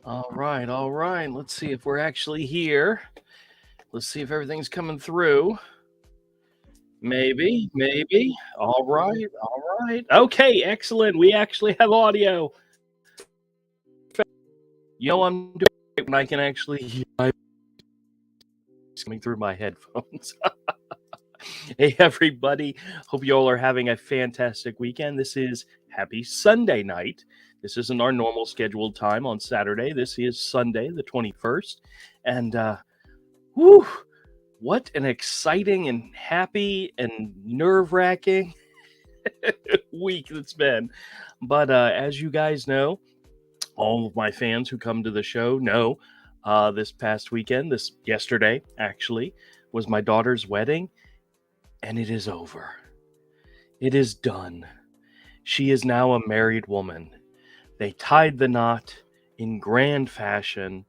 All right, all right. Let's see if we're actually here. Let's see if everything's coming through. Maybe, maybe. All right, all right. Okay, excellent. We actually have audio. I'm doing great when I can actually hear my voice coming through my headphones. Hey, everybody. Hope you all are having a fantastic weekend. This is Happy Sunday night. This isn't our normal scheduled time on Saturday. This is Sunday, the 21st. And, whew, what an exciting and happy and nerve-wracking week it's been. But as you guys know, all of my fans who come to the show know this past weekend, this yesterday actually, was my daughter's wedding, and it is over. It is done. She is now a married woman. They tied the knot in grand fashion,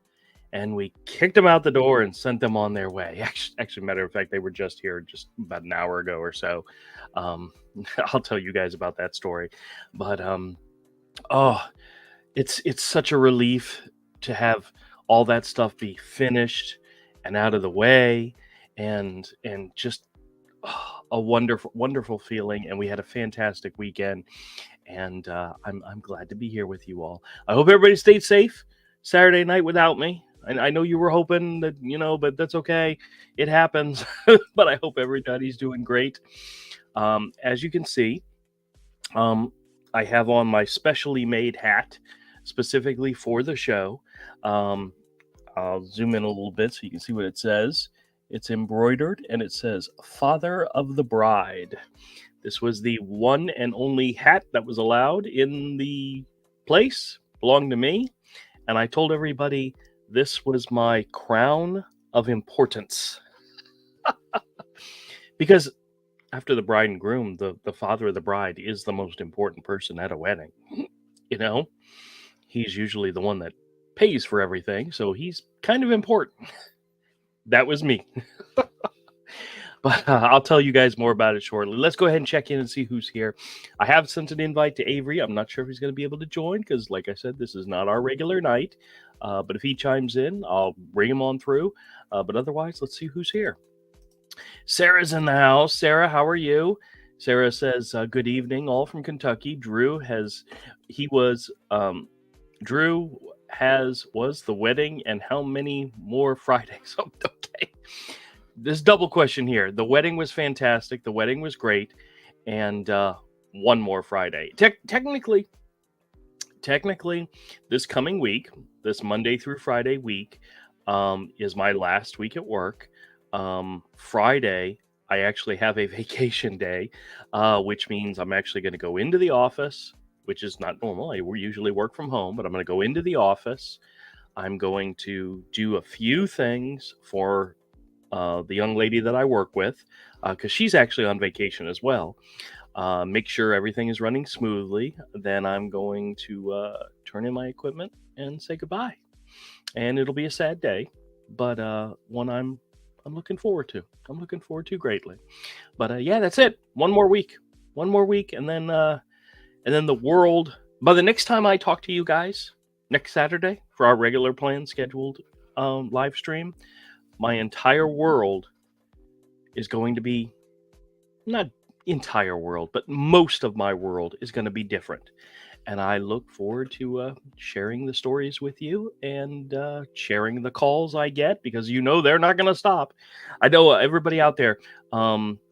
and we kicked them out the door and sent them on their way. Actually, matter of fact, they were just here just about an hour ago or so. Um, I'll tell you guys about that story. But oh, it's such a relief to have all that stuff be finished and out of the way, and just a wonderful feeling. And we had a fantastic weekend, and I'm glad to be here with you all. I hope everybody stayed safe Saturday night without me. I know you were hoping that, but that's okay. It happens. But I hope everybody's doing great. As you can see, I have on my specially made hat specifically for the show. Um, I'll zoom in a little bit so you can see what it says. It's embroidered and it says Father of the Bride. This was the one and only hat that was allowed in the place, belonged to me. And I told everybody this was my crown of importance. Because after the bride and groom, the father of the bride is the most important person at a wedding. He's usually the one that pays for everything, so he's kind of important. That was me. But I'll tell you guys more about it shortly. Let's go ahead and check in and see who's here. I have sent an invite to Avery. I'm not sure if he's going to be able to join because, like I said, this is not our regular night. But if he chimes in, I'll bring him on through. But otherwise, let's see who's here. Sarah's in the house. Sarah, how are you? Sarah says, good evening, all from Kentucky. Drew was the wedding, and how many more Fridays? Okay. This double question here. The wedding was fantastic. The wedding was great. And one more Friday. Technically, this coming week, this Monday through Friday week, is my last week at work. Friday, I actually have a vacation day, which means I'm actually going to go into the office, which is not normal. I usually work from home, but I'm going to go into the office. I'm going to do a few things for the young lady that I work with, because she's actually on vacation as well. Make sure everything is running smoothly. Then I'm going to turn in my equipment and say goodbye. And it'll be a sad day, but one I'm looking forward to. I'm looking forward to greatly. But yeah, that's it. One more week, and then the world. By the next time I talk to you guys, next Saturday for our regular planned scheduled live stream, my entire world is going to be, not entire world, but most of my world is going to be different. And I look forward to sharing the stories with you and sharing the calls I get, because they're not going to stop. I know everybody out there.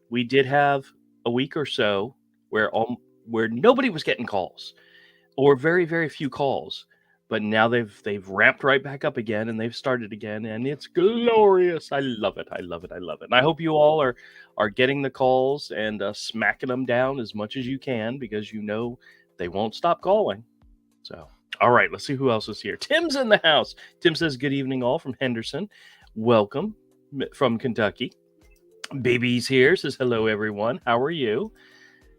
We did have a week or so where nobody was getting calls, or very, very few calls. But now they've ramped right back up again, and they've started again, and it's glorious. I love it. I love it. I love it. And I hope you all are getting the calls and smacking them down as much as you can, because they won't stop calling. So, all right, let's see who else is here. Tim's in the house. Tim says, good evening, all from Henderson. Welcome from Kentucky. Baby's here, says, hello, everyone. How are you?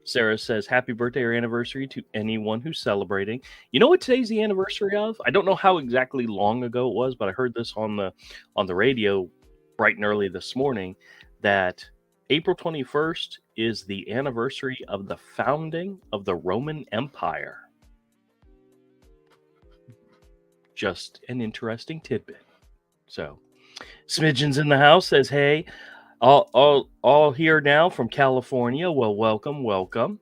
Sarah says, happy birthday or anniversary to anyone who's celebrating. You know what today's the anniversary of? I don't know how exactly long ago it was, but I heard this on the radio bright and early this morning, that April 21st is the anniversary of the founding of the Roman Empire. Just an interesting tidbit. So, Smidgen's in the house, says, hey, all here now from California. Well, welcome, welcome.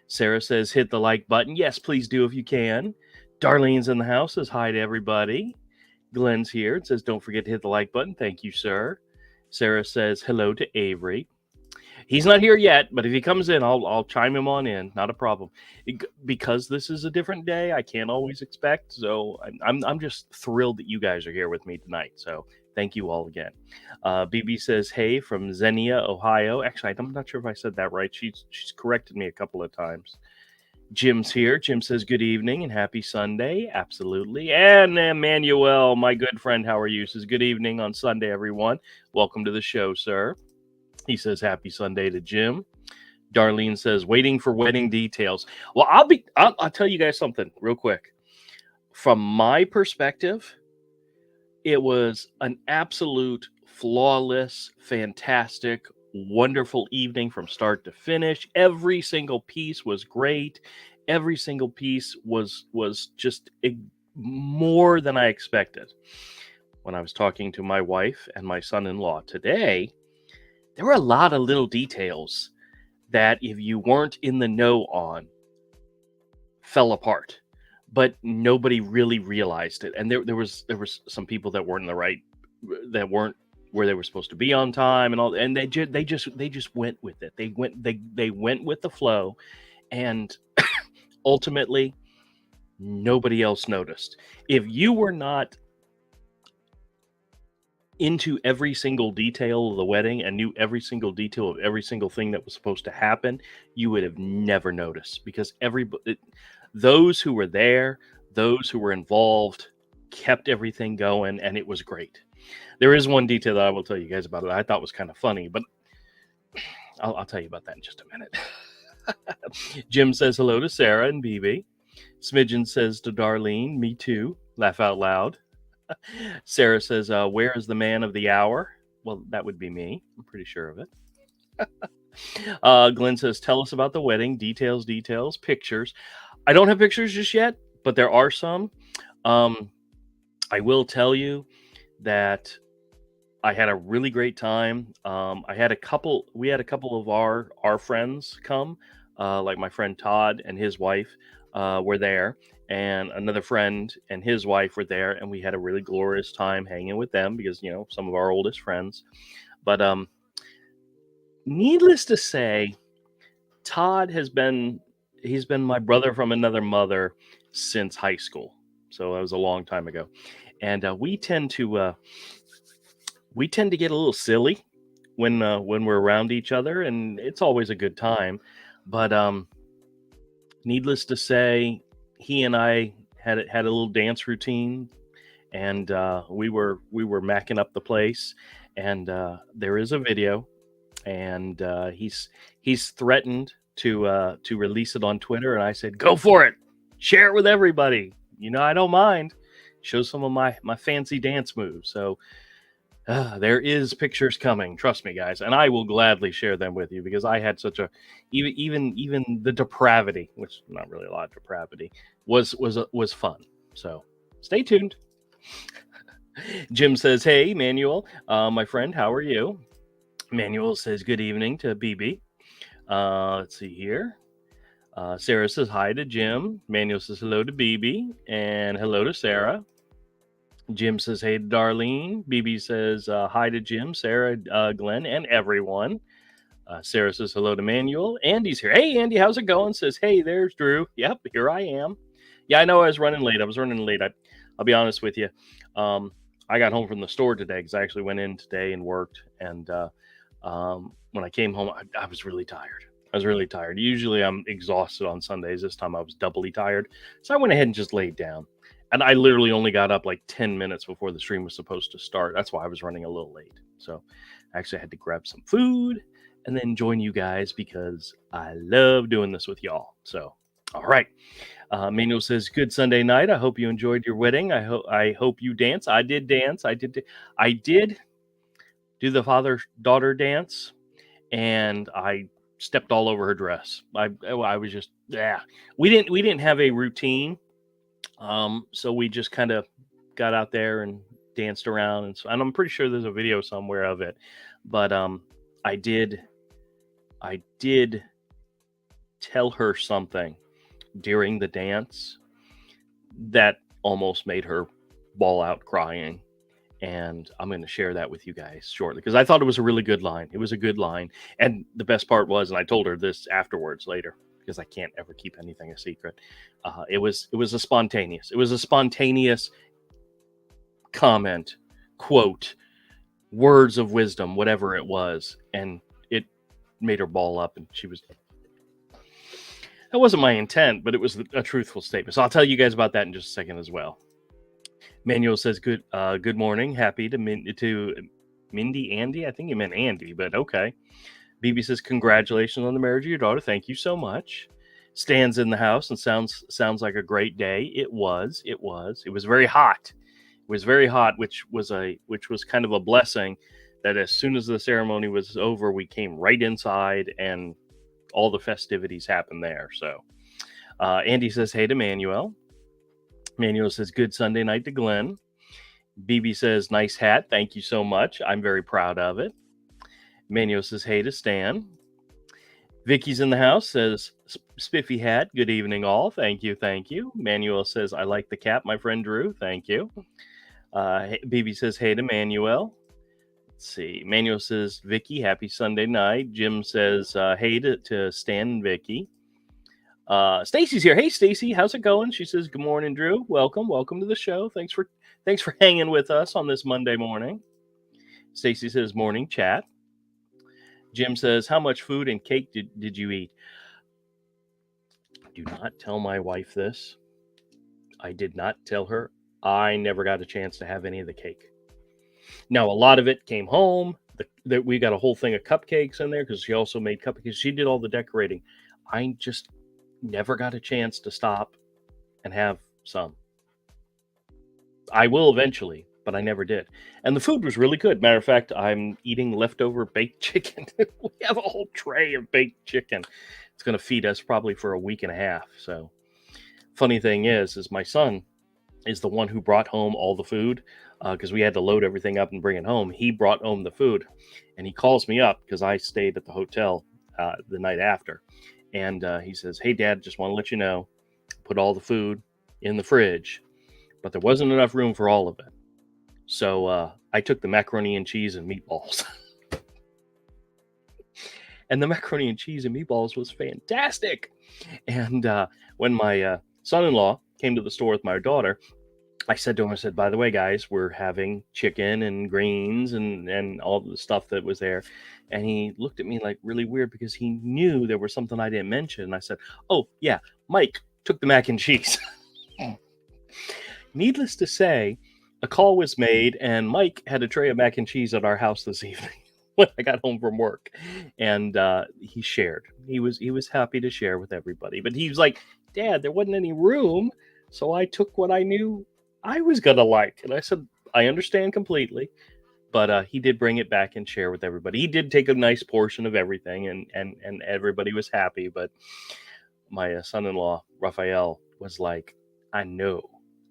Sarah says, hit the like button. Yes, please do if you can. Darlene's in the house, says hi to everybody. Glenn's here and says, don't forget to hit the like button. Thank you, sir. Sarah says, hello to Avery. He's not here yet, but if he comes in, I'll chime him on in. Not a problem. Because this is a different day, I can't always expect. So I'm just thrilled that you guys are here with me tonight. So thank you all again. BB says, hey, from Xenia, Ohio. Actually, I'm not sure if I said that right. She's corrected me a couple of times. Jim's here. Jim says, good evening and happy Sunday. Absolutely. And Emmanuel, my good friend, how are you? Says, good evening on Sunday, everyone. Welcome to the show, sir. He says, happy Sunday to Jim. Darlene says, waiting for wedding details. Well, I'll tell you guys something real quick. From my perspective, it was an absolute flawless, fantastic, wonderful evening from start to finish. Every single piece was great. Every single piece was just more than I expected. When I was talking to my wife and my son-in-law today, there were a lot of little details that if you weren't in the know on, fell apart. But nobody really realized it. And there was some people that weren't that weren't where they were supposed to be on time and all, and they just went with it. They went with the flow, and ultimately nobody else noticed. If you were not into every single detail of the wedding and knew every single detail of every single thing that was supposed to happen, you would have never noticed, because those who were there, those who were involved, kept everything going, and it was great. There is one detail that I will tell you guys about it I thought was kind of funny, but I'll tell you about that in just a minute. Jim says hello to Sarah and BB. Smidgen says to Darlene, me too. Laugh out loud. Sarah says, where is the man of the hour? Well, that would be me. I'm pretty sure of it. Glenn says, tell us about the wedding. Details, pictures. I don't have pictures just yet, but there are some. I will tell you that I had a really great time. We had a couple of our friends come, like my friend Todd and his wife were there, and another friend and his wife were there, and we had a really glorious time hanging with them because, some of our oldest friends. But needless to say, Todd he's been my brother from another mother since high school. So that was a long time ago. And we tend to get a little silly when we're around each other, and it's always a good time. But needless to say, he and I had a little dance routine, and we were macking up the place. And there is a video, and he's threatened to release it on Twitter, and I said, go for it, share it with everybody. I don't mind. Show some of my fancy dance moves. So there is pictures coming, trust me, guys, and I will gladly share them with you, because I had such a even the depravity, which not really a lot of depravity, was fun. So stay tuned. Jim says, hey, Manuel, my friend, how are you? Manuel says, good evening to BB. Let's see here. Sarah says hi to Jim. Manuel says hello to BB, and hello to Sarah. Jim says hey to Darlene. BB says hi to Jim, Sarah, Glenn, and everyone. Sarah says hello to Manuel. Andy's here. Hey, Andy, how's it going? Says, hey, there's Drew. Yep, here I am. Yeah, I know I was running late. I'll be honest with you. I got home from the store today because I actually went in today and worked. And when I came home, I was really tired. Usually I'm exhausted on Sundays. This time I was doubly tired. So I went ahead and just laid down. And I literally only got up like 10 minutes before the stream was supposed to start. That's why I was running a little late. So I actually had to grab some food and then join you guys, because I love doing this with y'all. So, all right. Manuel says, good Sunday night. I hope you enjoyed your wedding. I hope you dance. I did dance. I did do the father-daughter dance, and I stepped all over her dress. I was just, we didn't have a routine. So we just kind of got out there and danced around, and I'm pretty sure there's a video somewhere of it. But I did I did tell her something during the dance that almost made her bawl out crying. And I'm going to share that with you guys shortly because I thought it was a really good line. It was a good line. And the best part was, and I told her this afterwards later because I can't ever keep anything a secret. It was a spontaneous comment, quote, words of wisdom, whatever it was. And it made her ball up, and she was, that wasn't my intent, but it was a truthful statement. So I'll tell you guys about that in just a second as well. Manuel says, good morning. Happy to Mindy Andy. I think you meant Andy, but okay. BB says, congratulations on the marriage of your daughter. Thank you so much. Stan's in the house and sounds like a great day. It was very hot. It was very hot, which was kind of a blessing that as soon as the ceremony was over, we came right inside and all the festivities happened there. So Andy says, hey to Manuel. Manuel says, good Sunday night to Glenn. BB says, nice hat. Thank you so much. I'm very proud of it. Manuel says, hey to Stan. Vicky's in the house, says, spiffy hat. Good evening, all. Thank you. Manuel says, I like the cap, my friend Drew. Thank you. BB says, hey to Manuel. Let's see. Manuel says, Vicky, happy Sunday night. Jim says, hey to Stan and Vicky. Stacy's here. Hey, Stacy, how's it going? She says, good morning, Drew. Welcome to the show. Thanks for hanging with us on this Monday morning. Stacy says, morning chat. Jim says, how much food and cake did you eat? Do not tell my wife this. I did not tell her. I never got a chance to have any of the cake. Now, a lot of it came home. We got a whole thing of cupcakes in there because she also made cupcakes. She did all the decorating. I just never got a chance to stop and have some. I will eventually, but I never did. And the food was really good. Matter of fact, I'm eating leftover baked chicken. We have a whole tray of baked chicken. It's going to feed us probably for a week and a half. So funny thing is my son is the one who brought home all the food because we had to load everything up and bring it home. He brought home the food, and he calls me up because I stayed at the hotel the night after. And he says, hey, Dad, just want to let you know, put all the food in the fridge, but there wasn't enough room for all of it. So I took the macaroni and cheese and meatballs. And the macaroni and cheese and meatballs was fantastic. And when my son-in-law came to the store with my daughter, I said to him, by the way, guys, we're having chicken and greens and all the stuff that was there. And he looked at me like really weird because he knew there was something I didn't mention. And I said, oh, yeah, Mike took the mac and cheese. Needless to say, a call was made and Mike had a tray of mac and cheese at our house this evening when I got home from work. And he shared. He was happy to share with everybody. But he was like, Dad, there wasn't any room. So I took what I knew I was going to like. And I said, I understand completely. But he did bring it back and share with everybody. He did take a nice portion of everything, and everybody was happy. But my son-in-law, Raphael, was like, I know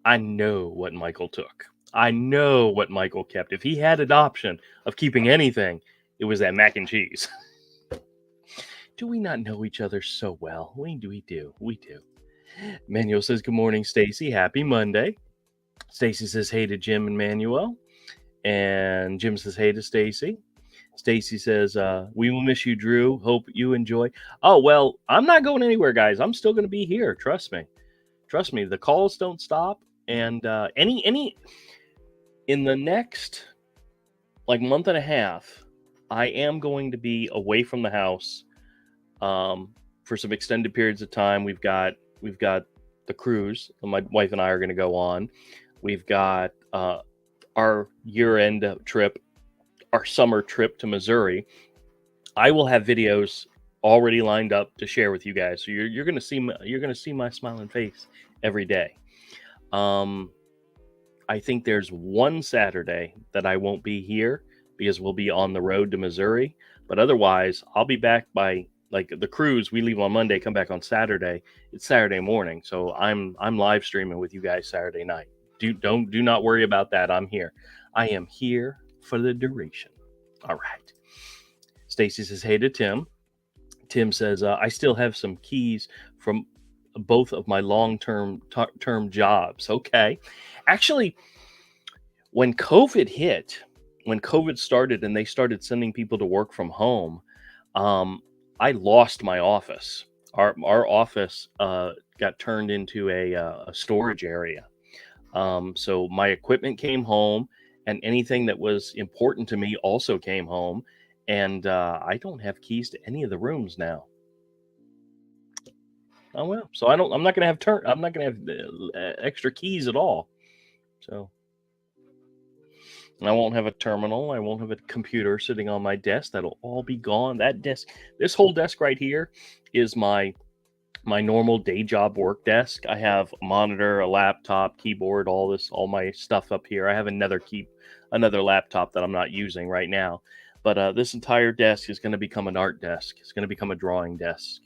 what Michael took. I know what Michael kept. If he had an option of keeping anything, it was that mac and cheese. Do we not know each other so well? We do. Manuel says, good morning, Stacy. Happy Monday. Stacy says, hey to Jim and Manuel. And Jim says, hey to Stacy. Stacy says, we will miss you, Drew. Hope you enjoy. Oh, well, I'm not going anywhere, guys. I'm still going to be here. Trust me. The calls don't stop. And in the next month and a half, I am going to be away from the house for some extended periods of time. We've got the cruise my wife and I are going to go on. We've got our year-end trip, our summer trip to Missouri. I will have videos already lined up to share with you guys. So you're going to see my smiling face every day. I think there's one Saturday that I won't be here because we'll be on the road to Missouri. But otherwise, I'll be back by the cruise. We leave on Monday, come back on Saturday. It's Saturday morning, so I'm live streaming with you guys Saturday night. Do not worry about that. I'm here. I am here for the duration. All right. Stacy says, hey to Tim. Tim says, I still have some keys from both of my long-term term jobs. Okay. Actually, when COVID started and they started sending people to work from home, I lost my office. Our office got turned into a storage area. So my equipment came home, and anything that was important to me also came home. And I don't have keys to any of the rooms now. Oh well, so I'm not gonna have I'm not gonna have extra keys at all. So I won't have a terminal. I won't have a computer sitting on my desk. That'll all be gone. That desk, this whole desk right here, is my normal day job work desk. I have a monitor, a laptop, keyboard, all my stuff up here. I have another laptop that I'm not using right now. But this entire desk is going to become an art desk. It's going to become a drawing desk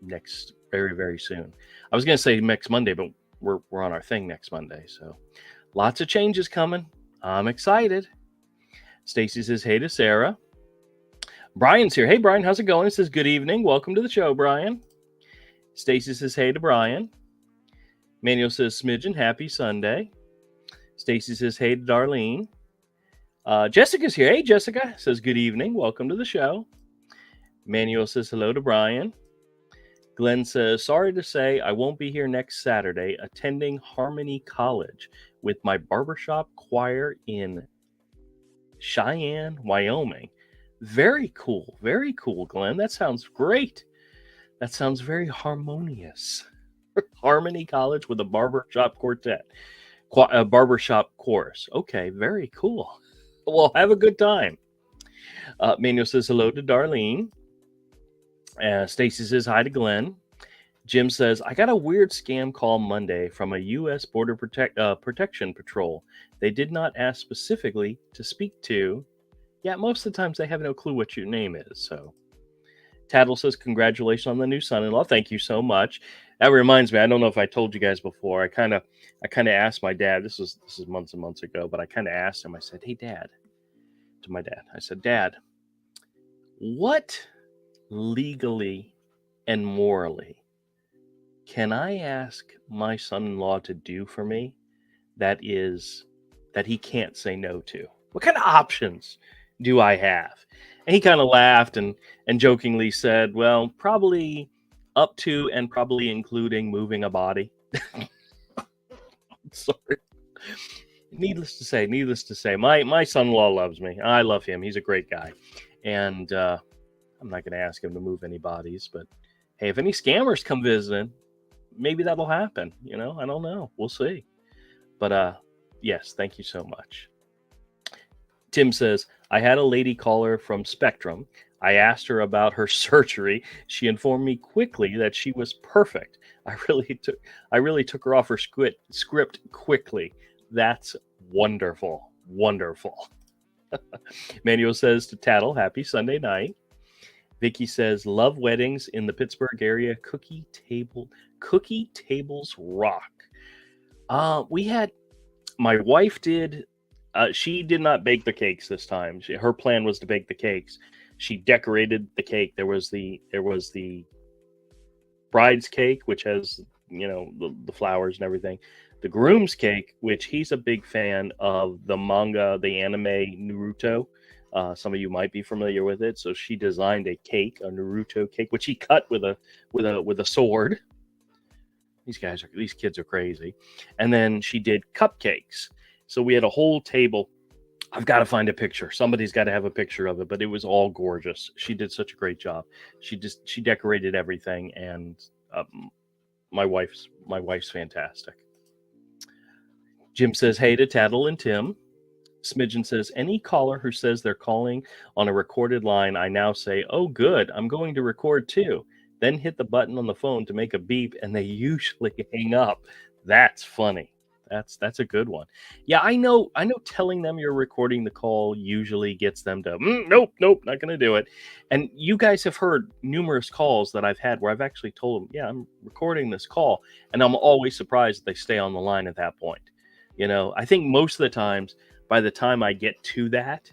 next very, very soon. I was going to say next Monday, but we're on our thing next Monday. So lots of changes coming. I'm excited. Stacy says, hey to Sarah. Brian's here. Hey, Brian, how's it going? He says, good evening. Welcome to the show, Brian. Stacy says, hey to Brian. Manuel says, Smidgen, happy Sunday. Stacy says, hey to Darlene. Jessica's here. Hey, Jessica. Says, good evening. Welcome to the show. Manuel says, hello to Brian. Glenn says, sorry to say I won't be here next Saturday attending Harmony College with my barbershop choir in Cheyenne, Wyoming. Very cool, Glenn. That sounds great. That sounds very harmonious. Harmony College with a barbershop quartet, a barbershop chorus. Okay, very cool. Well, have a good time. Manuel says hello to Darlene. Stacy says hi to Glenn. Jim says, I got a weird scam call Monday from a U.S. Border Protection Patrol. They did not ask specifically to speak to. Yeah, most of the times they have no clue what your name is. So Tattle says, congratulations on the new son-in-law. Thank you so much. That reminds me, I don't know if I told you guys before. I kind of asked my dad, this is months and months ago, but I kind of asked him, I said, hey, Dad, to my dad. I said, Dad, what legally and morally can I ask my son-in-law to do for me that he can't say no to? What kind of options do I have? And he kind of laughed and jokingly said, well, probably up to and probably including moving a body. Sorry. Needless to say, my son-in-law loves me. I love him. He's a great guy. And I'm not going to ask him to move any bodies, but hey, if any scammers come visiting, maybe that'll happen. I don't know. We'll see. But yes, thank you so much. Tim says, I had a lady caller from Spectrum. I asked her about her surgery. She informed me quickly that she was perfect. I really took her off her script quickly. That's wonderful. Wonderful. Manuel says to Tattle, happy Sunday night. Vicky says, love weddings in the Pittsburgh area. Cookie tables rock. My wife did. She did not bake the cakes this time. Her plan was to bake the cakes. She decorated the cake. There was the bride's cake, which has the flowers and everything. The groom's cake, which he's a big fan of the manga, the anime Naruto. Some of you might be familiar with it. So she designed a Naruto cake, which he cut with a sword. These kids are crazy. And then she did cupcakes. So we had a whole table. I've got to find a picture. Somebody's got to have a picture of it, but it was all gorgeous. She did such a great job. She decorated everything, and my wife's fantastic. Jim says, hey to Tattle and Tim. Smidgen says, any caller who says they're calling on a recorded line, I now say, oh, good, I'm going to record too. Then hit the button on the phone to make a beep, and they usually hang up. That's funny. That's a good one. Yeah, I know telling them you're recording the call usually gets them to, nope, nope, not gonna do it. And you guys have heard numerous calls that I've had where I've actually told them, yeah, I'm recording this call, and I'm always surprised that they stay on the line at that point. I think most of the times, by the time I get to that,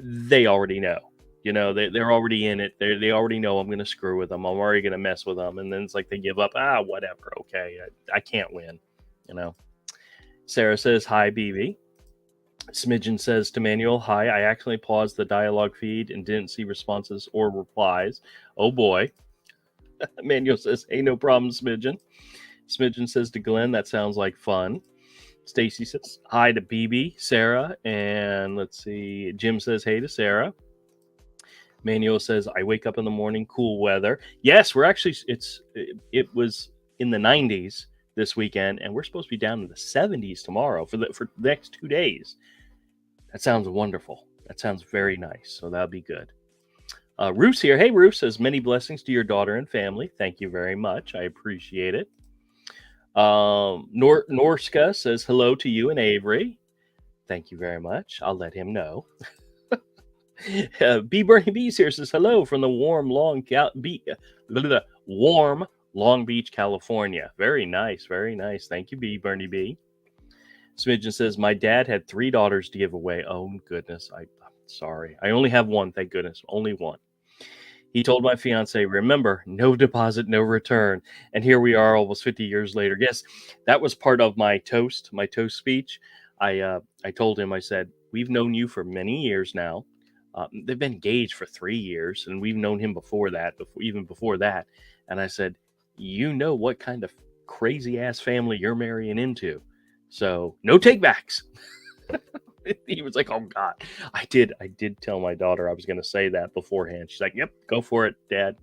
they already know. They're already in it. They already know I'm going to screw with them. I'm already going to mess with them. And then it's like they give up. Whatever. Okay. I can't win. You know. Sarah says, hi, BB. Smidgen says to Manuel, hi. I actually paused the dialogue feed and didn't see responses or replies. Oh, boy. Manuel says, hey, no problem, Smidgen. Smidgen says to Glenn, that sounds like fun. Stacy says hi to BB, Sarah, and let's see. Jim says hey to Sarah. Manuel says I wake up in the morning, cool weather. Yes, we're actually it was in the 90s this weekend, and we're supposed to be down in the 70s tomorrow for the next 2 days. That sounds wonderful. That sounds very nice. So that'll be good. Roos here. Hey, Roos says many blessings to your daughter and family. Thank you very much. I appreciate it. Norska says hello to you and Avery. Thank you very much. I'll let him know. B Bernie Bees here says hello from the warm Long Beach, California. Very nice, very nice. Thank you, B Bernie B. Smidgen says my dad had 3 daughters to give away. Oh goodness, I'm sorry. I only have one. Thank goodness, only one. He told my fiance, remember, no deposit, no return. And here we are almost 50 years later. Yes, that was part of my toast speech. I told him, I said, we've known you for many years now. They've been engaged for 3 years, and we've known him before that, even before that. And I said, you know what kind of crazy ass family you're marrying into. So no takebacks. He was like, oh God, I did tell my daughter I was going to say that beforehand. She's like, yep, go for it, Dad.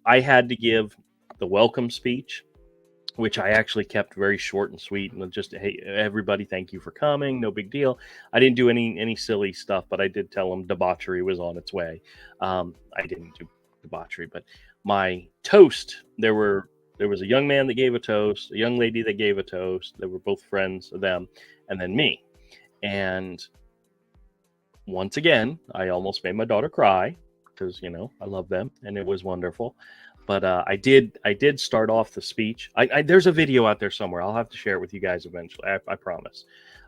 I had to give the welcome speech, which I actually kept very short and sweet, and just, hey, everybody, thank you for coming. No big deal. I didn't do any silly stuff, but I did tell them debauchery was on its way. I didn't do debauchery, but my toast, there was a young man that gave a toast, a young lady that gave a toast. They were both friends of them, and then me. And once again, I almost made my daughter cry because, I love them and it was wonderful. But I did start off the speech. There's a video out there somewhere. I'll have to share it with you guys eventually. I promise.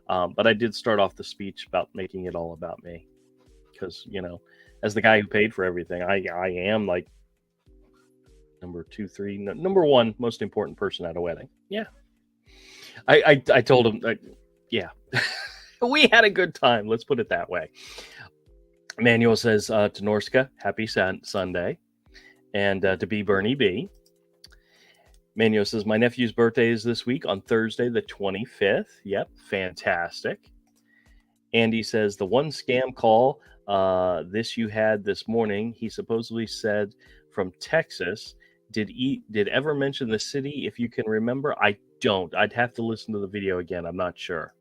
But I did start off the speech about making it all about me because, as the guy who paid for everything, I am like number 1 most important person at a wedding. Yeah. I told him, yeah. We had a good time. Let's put it that way. Manuel says to Norska, happy Sunday. And to B Bernie B. Manuel says, my nephew's birthday is this week on Thursday, the 25th. Yep, fantastic. Andy says, the one scam call this you had this morning, he supposedly said from Texas. Did ever mention the city? If you can remember, I don't. I'd have to listen to the video again. I'm not sure.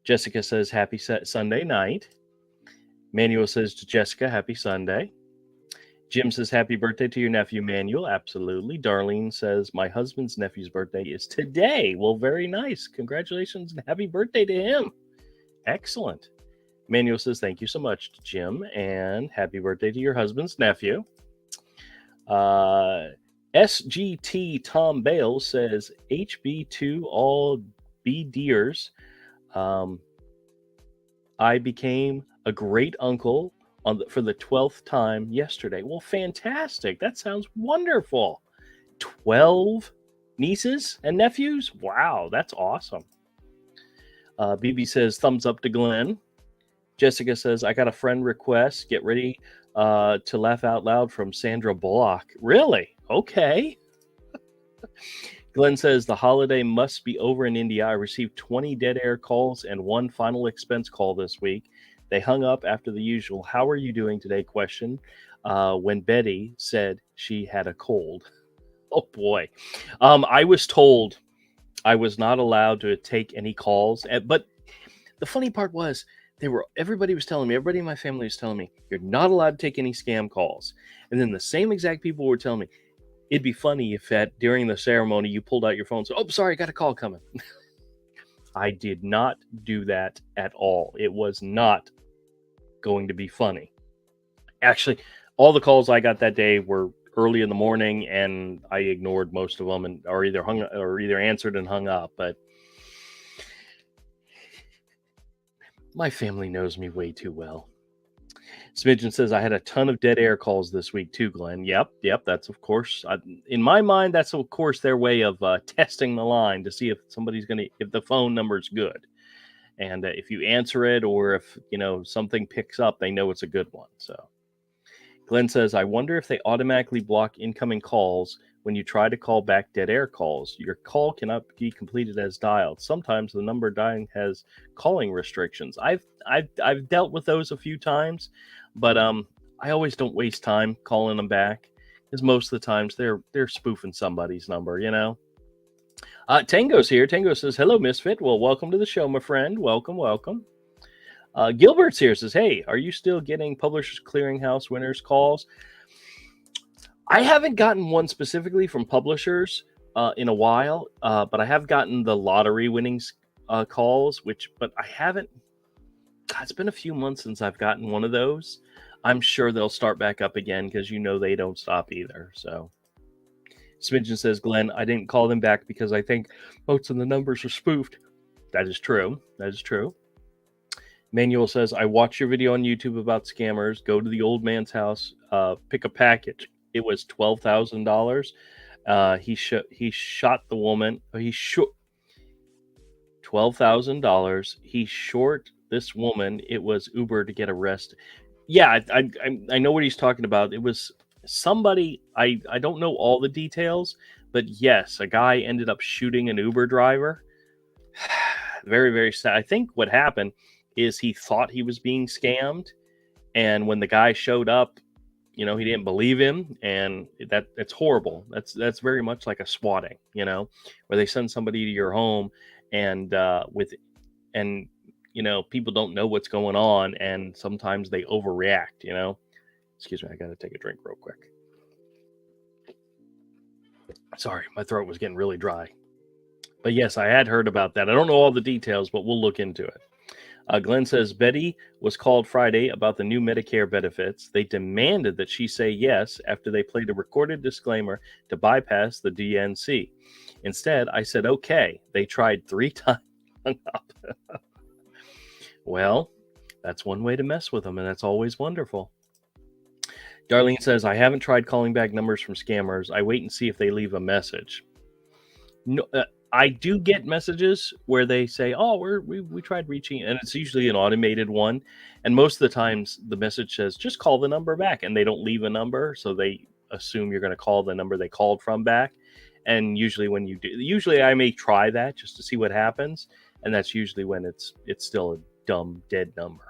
Jessica says, happy Sunday night. Manuel says to Jessica, happy Sunday. Jim says, happy birthday to your nephew, Manuel. Absolutely. Darlene says, my husband's nephew's birthday is today. Well, very nice. Congratulations and happy birthday to him. Excellent. Manuel says, thank you so much to Jim and happy birthday to your husband's nephew. SGT Tom Bales says, HB2 all B deers. I became a great uncle for the 12th time yesterday. Well, fantastic. That sounds wonderful. 12 nieces and nephews? Wow, that's awesome. BB says, thumbs up to Glenn. Jessica says, I got a friend request. Get ready to laugh out loud from Sandra Bullock. Really? Okay. Glenn says, the holiday must be over in India. I received 20 dead air calls and 1 final expense call this week. They hung up after the usual, how are you doing today question when Betty said she had a cold. Oh, boy. I was told I was not allowed to take any calls. But the funny part was, everybody in my family was telling me, you're not allowed to take any scam calls. And then the same exact people were telling me, it'd be funny if during the ceremony you pulled out your phone and said, oh, sorry, I got a call coming. I did not do that at all. It was not going to be funny. Actually, all the calls I got that day were early in the morning, and I ignored most of them, and or either answered and hung up. But my family knows me way too well. Smidgen says I had a ton of dead air calls this week too, Glenn. Yep. That's of course, in my mind, that's of course their way of testing the line to see if if the phone number's good, and if you answer it or if something picks up, they know it's a good one. So Glenn says I wonder if they automatically block incoming calls when you try to call back dead air calls. Your call cannot be completed as dialed. Sometimes the number dialing has calling restrictions. I've dealt with those a few times, but I always don't waste time calling them back because most of the times they're spoofing somebody's number, Tango's here. Tango says, hello, Misfit. Well, welcome to the show, my friend. Welcome. Gilbert's here, says, hey, are you still getting Publishers Clearinghouse winners calls? I haven't gotten one specifically from Publishers in a while, but I have gotten the lottery winnings calls, but I haven't. God, it's been a few months since I've gotten one of those. I'm sure they'll start back up again because they don't stop either. So Smidgen says, Glenn, I didn't call them back because I think most of the numbers are spoofed. That is true. Manuel says, I watched your video on YouTube about scammers. Go to the old man's house, pick a package. It was $12,000. He shot the woman. He shot $12,000. He short this woman. It was Uber to get arrested. Yeah, I know what he's talking about. It was somebody. I don't know all the details, but yes, a guy ended up shooting an Uber driver. Very, very sad. I think what happened is he thought he was being scammed, and when the guy showed up, he didn't believe him, and that's horrible. That's very much like a swatting, where they send somebody to your home and people don't know what's going on, and sometimes they overreact. Excuse me, I gotta take a drink real quick. Sorry, my throat was getting really dry. But yes, I had heard about that. I don't know all the details, but we'll look into it. Glenn says Betty was called Friday about the new Medicare benefits. They demanded that she say yes after they played a recorded disclaimer to bypass the DNC. Instead, I said okay. They tried 3 times. Well, that's one way to mess with them, and that's always wonderful. Darlene says, I haven't tried calling back numbers from scammers. I wait and see if they leave a message. No, I do get messages where they say, oh, we tried reaching, and it's usually an automated one. And most of the times the message says, just call the number back, and they don't leave a number. So they assume you're going to call the number they called from back. And usually when you do, I may try that just to see what happens. And that's usually when it's still a dumb, dead number,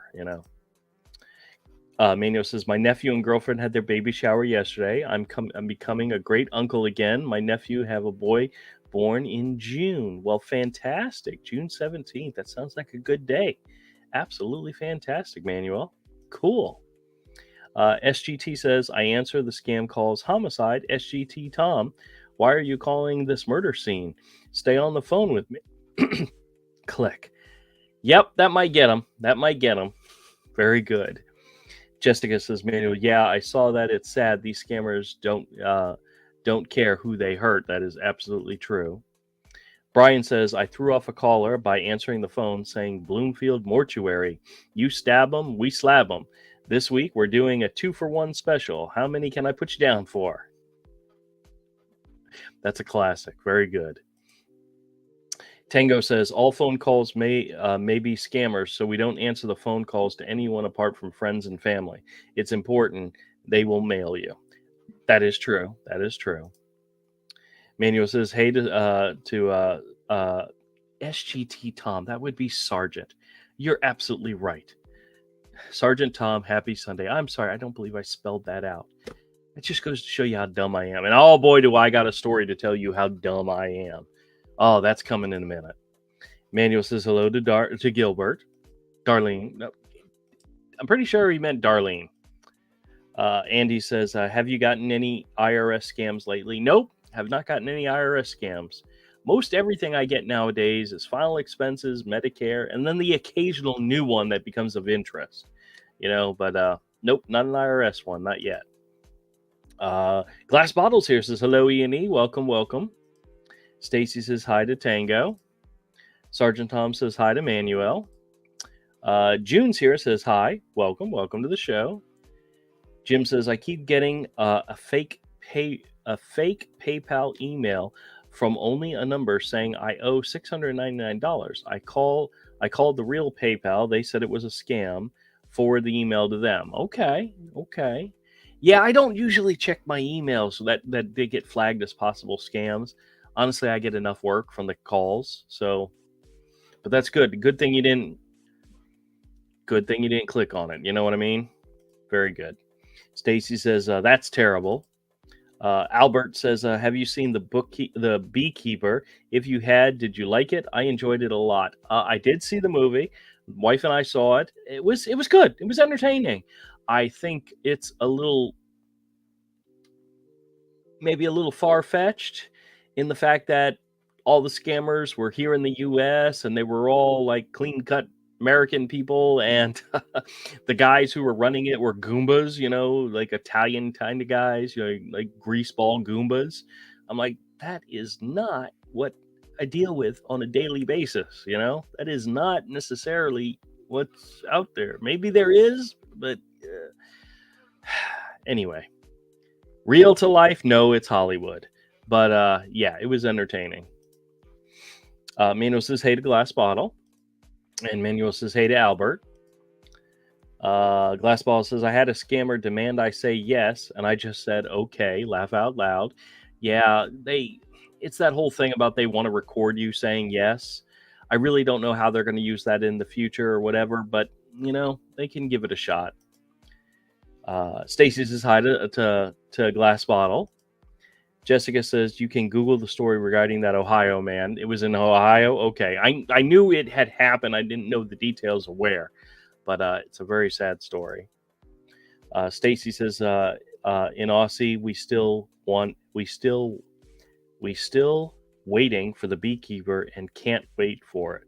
Manuel says, my nephew and girlfriend had their baby shower yesterday. I'm becoming a great uncle again. My nephew have a boy born in June. Well, fantastic. June 17th. That sounds like a good day. Absolutely fantastic, Manuel. Cool. SGT says, I answer the scam calls homicide. SGT Tom, why are you calling this murder scene? Stay on the phone with me. Click. Yep, that might get him. Very good. Jessica says, Manuel, yeah, I saw that. It's sad. These scammers don't care who they hurt. That is absolutely true. Brian says, I threw off a caller by answering the phone saying Bloomfield Mortuary. You stab them, we slab them. This week, we're doing a 2-for-1 special. How many can I put you down for? That's a classic. Very good. Tango says, all phone calls may be scammers, so we don't answer the phone calls to anyone apart from friends and family. It's important. They will mail you. That is true. Manuel says, hey to SGT Tom. That would be Sergeant. You're absolutely right. Sergeant Tom, happy Sunday. I'm sorry, I don't believe I spelled that out. It just goes to show you how dumb I am. And oh boy, do I got a story to tell you how dumb I am. Oh, that's coming in a minute. Manuel says hello to Gilbert. Darlene. No, I'm pretty sure he meant Darlene. Andy says, have you gotten any IRS scams lately? Nope, have not gotten any IRS scams. most everything I get nowadays is final expenses, Medicare, and then the occasional new one that becomes of interest. But nope, not an IRS one, not yet. Glass Bottles here says hello, E&E, welcome. Stacy says hi to Tango. Sergeant Tom says hi to Manuel. June's here, says hi, welcome to the show. Jim says I keep getting a fake PayPal email from only a number saying I owe $699. I called the real PayPal. They said it was a scam. Forward the email to them. Okay. Yeah, I don't usually check my emails so that they get flagged as possible scams. Honestly, I get enough work from the calls, so. But that's good. Good thing you didn't click on it. You know what I mean? Very good. Stacy says that's terrible. Albert says, have you seen the Beekeeper? If you had, did you like it? I enjoyed it a lot. I did see the movie. Wife and I saw it. It was good. It was entertaining. I think it's maybe a little far-fetched in the fact that all the scammers were here in the US and they were all like clean-cut American people, and the guys who were running it were Goombas, like Italian kind of guys, like greaseball Goombas. I'm like, that is not what I deal with on a daily basis. That is not necessarily what's out there. Maybe there is, but anyway, real to life. No, it's Hollywood, but yeah, it was entertaining. Manuel says hey to Glass Bottle. And Manuel says, hey to Albert. Glassball says, I had a scammer demand I say yes, and I just said, okay, laugh out loud. Yeah, it's that whole thing about they want to record you saying yes. I really don't know how they're going to use that in the future or whatever, but, they can give it a shot. Stacy says hi to Glass Bottle. Jessica says, you can Google the story regarding that Ohio man. It was in Ohio? Okay. I knew it had happened. I didn't know the details of where. But it's a very sad story. Stacy says, in Aussie, we still waiting for the Beekeeper and can't wait for it.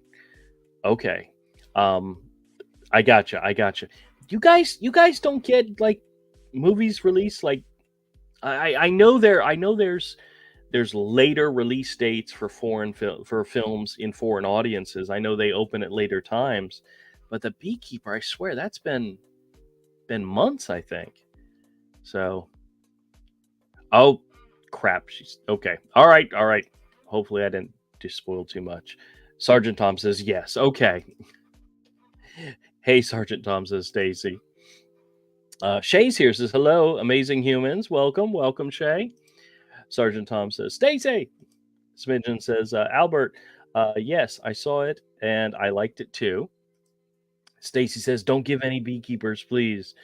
Okay. I gotcha. You guys don't get like movies released like I know there's later release dates for for films in foreign audiences. I know they open at later times, but the Beekeeper, I swear that's been months, I think. So, oh crap, she's okay. All right. Hopefully I didn't just spoil too much. Sergeant Tom says yes. Okay. Hey, Sergeant Tom, says Stacy. Shay's here, says hello, amazing humans. Welcome, Shay. Sergeant Tom says Stacy. Smidgen says Albert. Yes, I saw it and I liked it too. Stacy says don't give any beekeepers, please.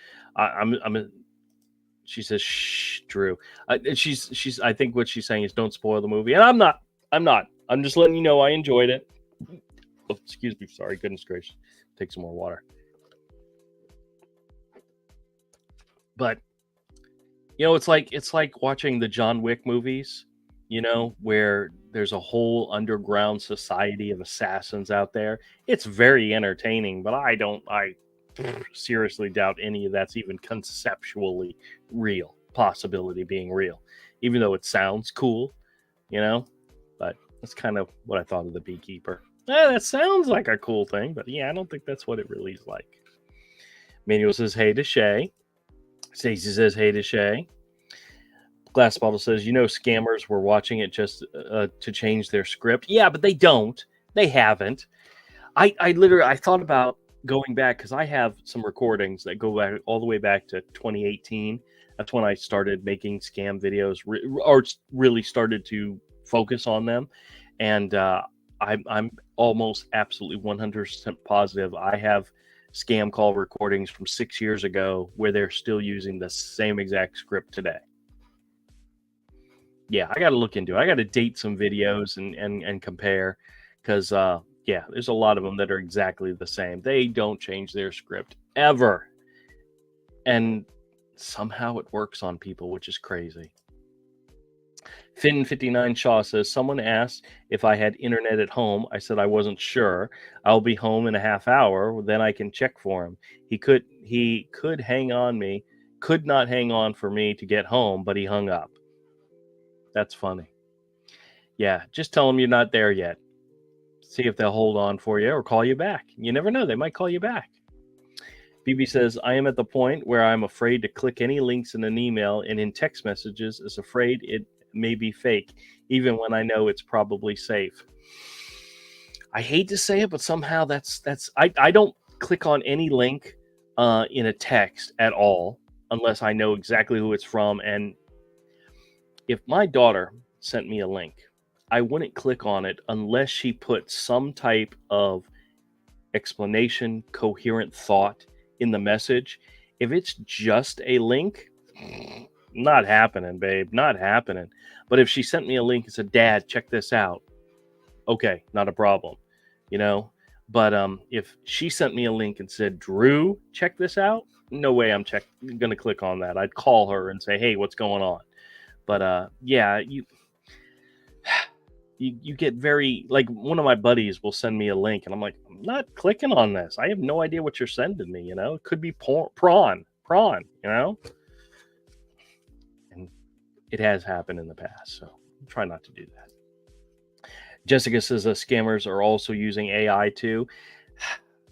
She says shh, Drew. She's. I think what she's saying is don't spoil the movie, and I'm not. I'm just letting you know I enjoyed it. Oh, excuse me. Sorry. Goodness gracious. Take some more water. But it's like watching the John Wick movies, where there's a whole underground society of assassins out there. It's very entertaining, but I seriously doubt any of that's even conceptually real, possibility being real, even though it sounds cool, but that's kind of what I thought of the Beekeeper. That sounds like a cool thing, but yeah, I don't think that's what it really is like. Manuel says hey to Shay. Stacey says hey to Shay. Glass Bottle says, scammers were watching it just to change their script. Yeah, but they don't. They haven't. I thought about going back because I have some recordings that go back all the way back to 2018. That's when I started making scam videos or really started to focus on them. And I'm almost absolutely 100% positive I have scam call recordings from 6 years ago where they're still using the same exact script today. Yeah, I got to look into it. I got to date some videos and compare because, yeah, there's a lot of them that are exactly the same. They don't change their script ever. And somehow it works on people, which is crazy. Finn59 Shaw says, someone asked if I had internet at home. I said I wasn't sure. I'll be home in a half hour. Then I can check for him. He could hang on me, could not hang on for me to get home, but he hung up. That's funny. Yeah, just tell him you're not there yet. See if they'll hold on for you or call you back. You never know. They might call you back. BB says, I am at the point where I'm afraid to click any links in an email and in text messages is afraid it may be fake, even when I know it's probably safe. I hate to say it, but somehow I don't click on any link in a text at all unless I know exactly who it's from. And if my daughter sent me a link, I wouldn't click on it unless she put some type of explanation, coherent thought in the message. If it's just a link, not happening, babe, not happening. But if she sent me a link and said, Dad, check this out, okay, not a problem, you know. But if she sent me a link and said, Drew, check this out, no way I'm gonna click on that. I'd call her and say, hey, what's going on? But yeah, you get very, like, one of my buddies will send me a link and I'm like, I'm not clicking on this. I have no idea what you're sending me, you know. It could be prawn, you know. And it has happened in the past, so try not to do that. Jessica says scammers are also using AI too.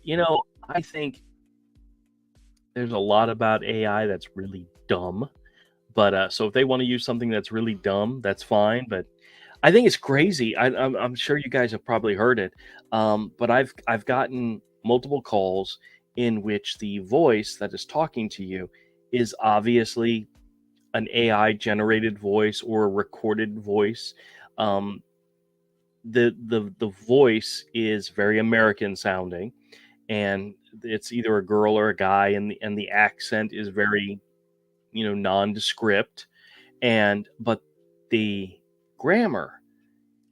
You know, I think there's a lot about AI that's really dumb. But so if they want to use something that's really dumb, that's fine. But I think it's crazy. I'm sure you guys have probably heard it. But I've gotten multiple calls in which the voice that is talking to you is obviously an AI generated voice or a recorded voice. The voice is very American sounding, and it's either a girl or a guy, and the accent is very, nondescript, but the grammar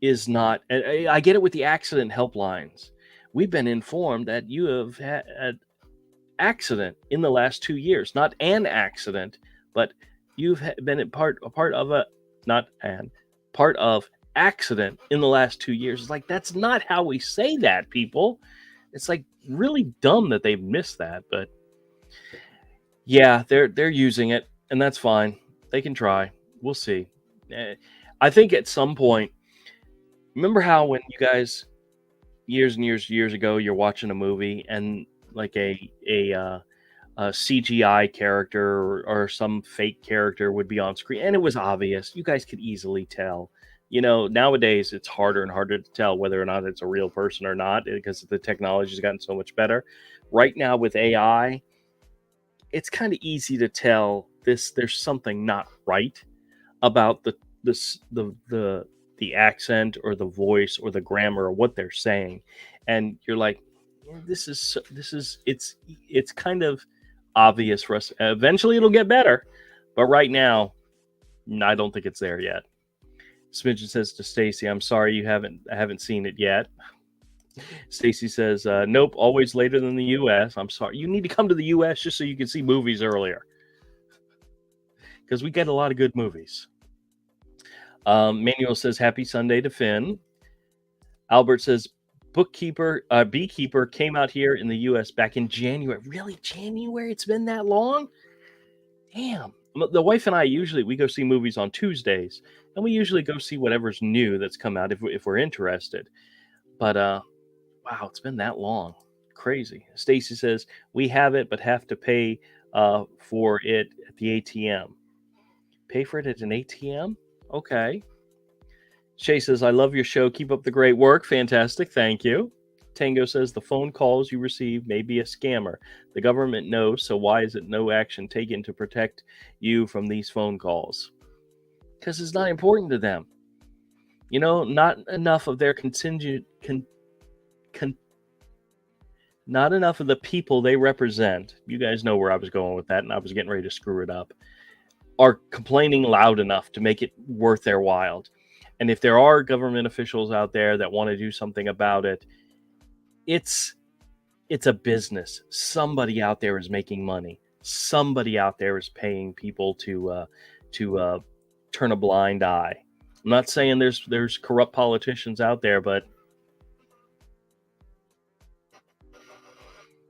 is not. I get it with the accident helplines. We've been informed that you have had an accident in the last 2 years, not an accident, but you've been a part of a not an part of accident in the last 2 years. It's like, that's not how we say that, people. It's like really dumb that they've missed that. But yeah, they're using it, and that's fine. They can try. We'll see. I think at some point, remember how when you guys years and years ago, you're watching a movie and like a CGI character or some fake character would be on screen, and it was obvious. You guys could easily tell. Nowadays it's harder and harder to tell whether or not it's a real person or not because the technology has gotten so much better. Right now with AI, it's kind of easy to tell there's something not right about the accent or the voice or the grammar or what they're saying, and you're like, it's kind of obvious for us. Eventually it'll get better, but right now I don't think it's there yet. Smidgen says to Stacy, I'm sorry I haven't seen it yet. Stacy says, nope, always later than the US. I'm sorry. You need to come to the US just so you can see movies earlier, because we get a lot of good movies. Manuel says, happy Sunday to Finn. Albert says, Beekeeper came out here in the US back in January. Really? January? It's been that long? Damn. The wife and I we go see movies on Tuesdays, and we usually go see whatever's new that's come out if we're interested. But wow, it's been that long. Crazy. Stacy says, we have it, but have to pay for it at the ATM. Pay for it at an ATM? Okay. Shay says, I love your show. Keep up the great work. Fantastic. Thank you. Tango says, the phone calls you receive may be a scammer. The government knows, so why is it no action taken to protect you from these phone calls? Because it's not important to them. Not enough of their contingent, not enough of the people they represent. You guys know where I was going with that, and I was getting ready to screw it up. Are complaining loud enough to make it worth their while. And if there are government officials out there that want to do something about it, it's a business. Somebody out there is making money. Somebody out there is paying people to turn a blind eye. I'm not saying there's corrupt politicians out there, but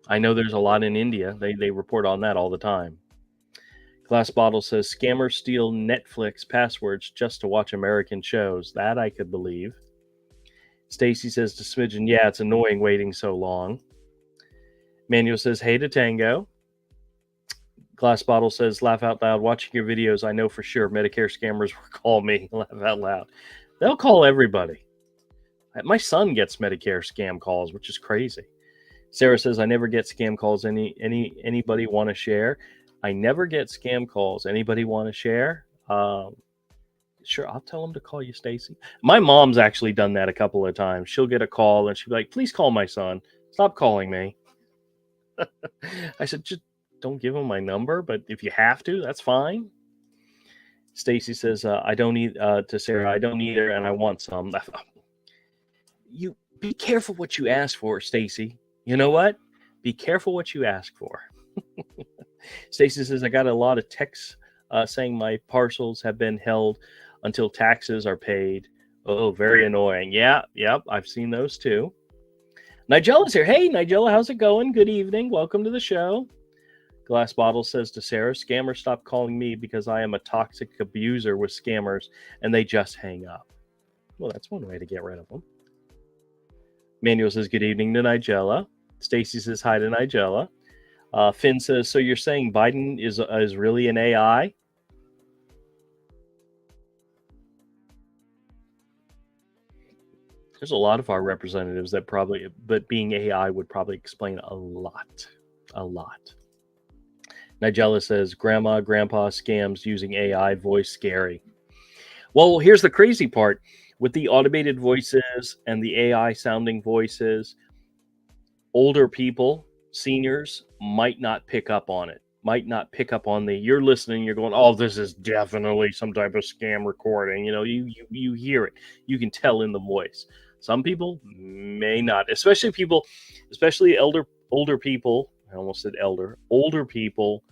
I know there's a lot in India. They report on that all the time. Glass Bottle says scammers steal Netflix passwords just to watch American shows. That I could believe. Stacy says to Smidgen, yeah, it's annoying waiting so long. Manuel says, hey to Tango. Glass Bottle says, laugh out loud. Watching your videos, I know for sure Medicare scammers will call me. Laugh out loud. They'll call everybody. My son gets Medicare scam calls, which is crazy. Sarah says, I never get scam calls. Anybody want to share? I never get scam calls. Anybody want to share? Sure, I'll tell them to call you, Stacy. My mom's actually done that a couple of times. She'll get a call and she'll be like, please call my son. Stop calling me. I said, just don't give him my number, but if you have to, that's fine. Stacy says, I don't need to Sarah, I don't either, and I want some. You be careful what you ask for, Stacy. You know what? Be careful what you ask for. Stacy says, I got a lot of texts saying my parcels have been held until taxes are paid. Oh, very annoying. Yeah, yep, I've seen those too. Nigella's here. Hey, Nigella, how's it going? Good evening. Welcome to the show. Glass Bottle says to Sarah, scammers stop calling me because I am a toxic abuser with scammers and they just hang up. Well, that's one way to get rid of them. Manuel says, good evening to Nigella. Stacy says, hi to Nigella. Finn says, so you're saying Biden is really an AI? There's a lot of our representatives that probably, but being AI would probably explain a lot. Nigella says, Grandma, Grandpa scams using AI voice scary. Well, here's the crazy part. With the automated voices and the AI sounding voices, older people, seniors, might not pick up on it. Might not pick up on you're listening, you're going, oh, this is definitely some type of scam recording. You know, you hear it. You can tell in the voice. Some people may not, especially older people. I almost said older people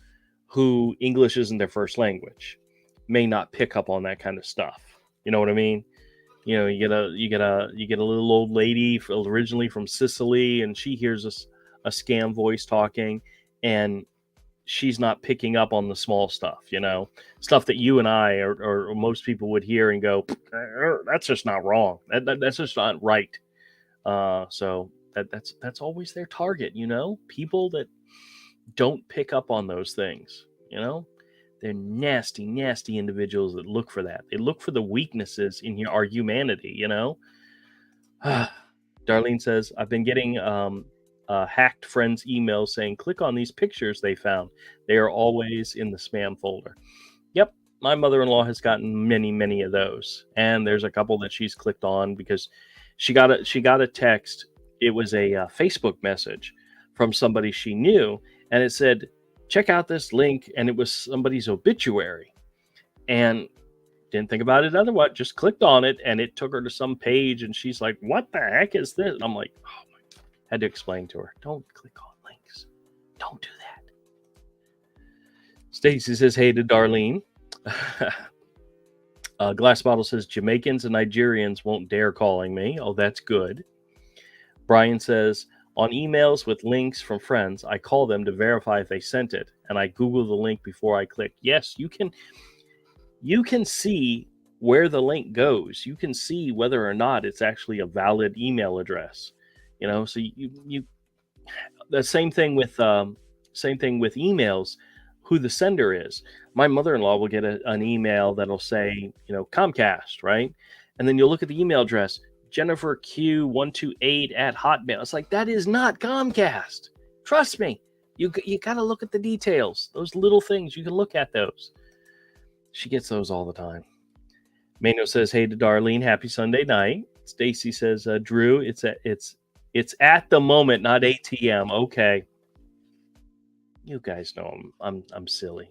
who English isn't their first language may not pick up on that kind of stuff. You know what I mean? You know, you get a little old lady originally from Sicily, and she hears a scam voice talking, and she's not picking up on the small stuff, you know, stuff that you and I or most people would hear and go, that's just not wrong. That's just not right. So that's always their target, you know, people that don't pick up on those things, you know. They're nasty individuals that look for that. They look for the weaknesses in our humanity, you know. Darlene says, I've been getting hacked friends' emails saying, click on these pictures they found. They are always in the spam folder. Yep, my mother-in-law has gotten many of those. And there's a couple that she's clicked on because she got a text. It was a Facebook message from somebody she knew, and it said, check out this link, and it was somebody's obituary. And didn't think about it otherwise, just clicked on it, and it took her to some page, and she's like, what the heck is this? And I'm like, oh my God. Had to explain to her, don't click on links. Don't do that. Stacy says, hey to Darlene. Glass Bottle says, Jamaicans and Nigerians won't dare calling me. Oh, that's good. Brian says, on emails with links from friends, I call them to verify if they sent it, and I Google the link before I click. Yes, you can see where the link goes. You can see whether or not it's actually a valid email address. You know, so you the same thing with emails, who the sender is. My mother-in-law will get an email that'll say, you know, Comcast, right? And then you'll look at the email address, Jennifer Q128 at Hotmail. It's like, that is not Comcast. Trust me. You got to look at the details. Those little things, you can look at those. She gets those all the time. Mano says, hey to Darlene, happy Sunday night. Stacy says, Drew, it's at the moment, not ATM. Okay. You guys know I'm silly.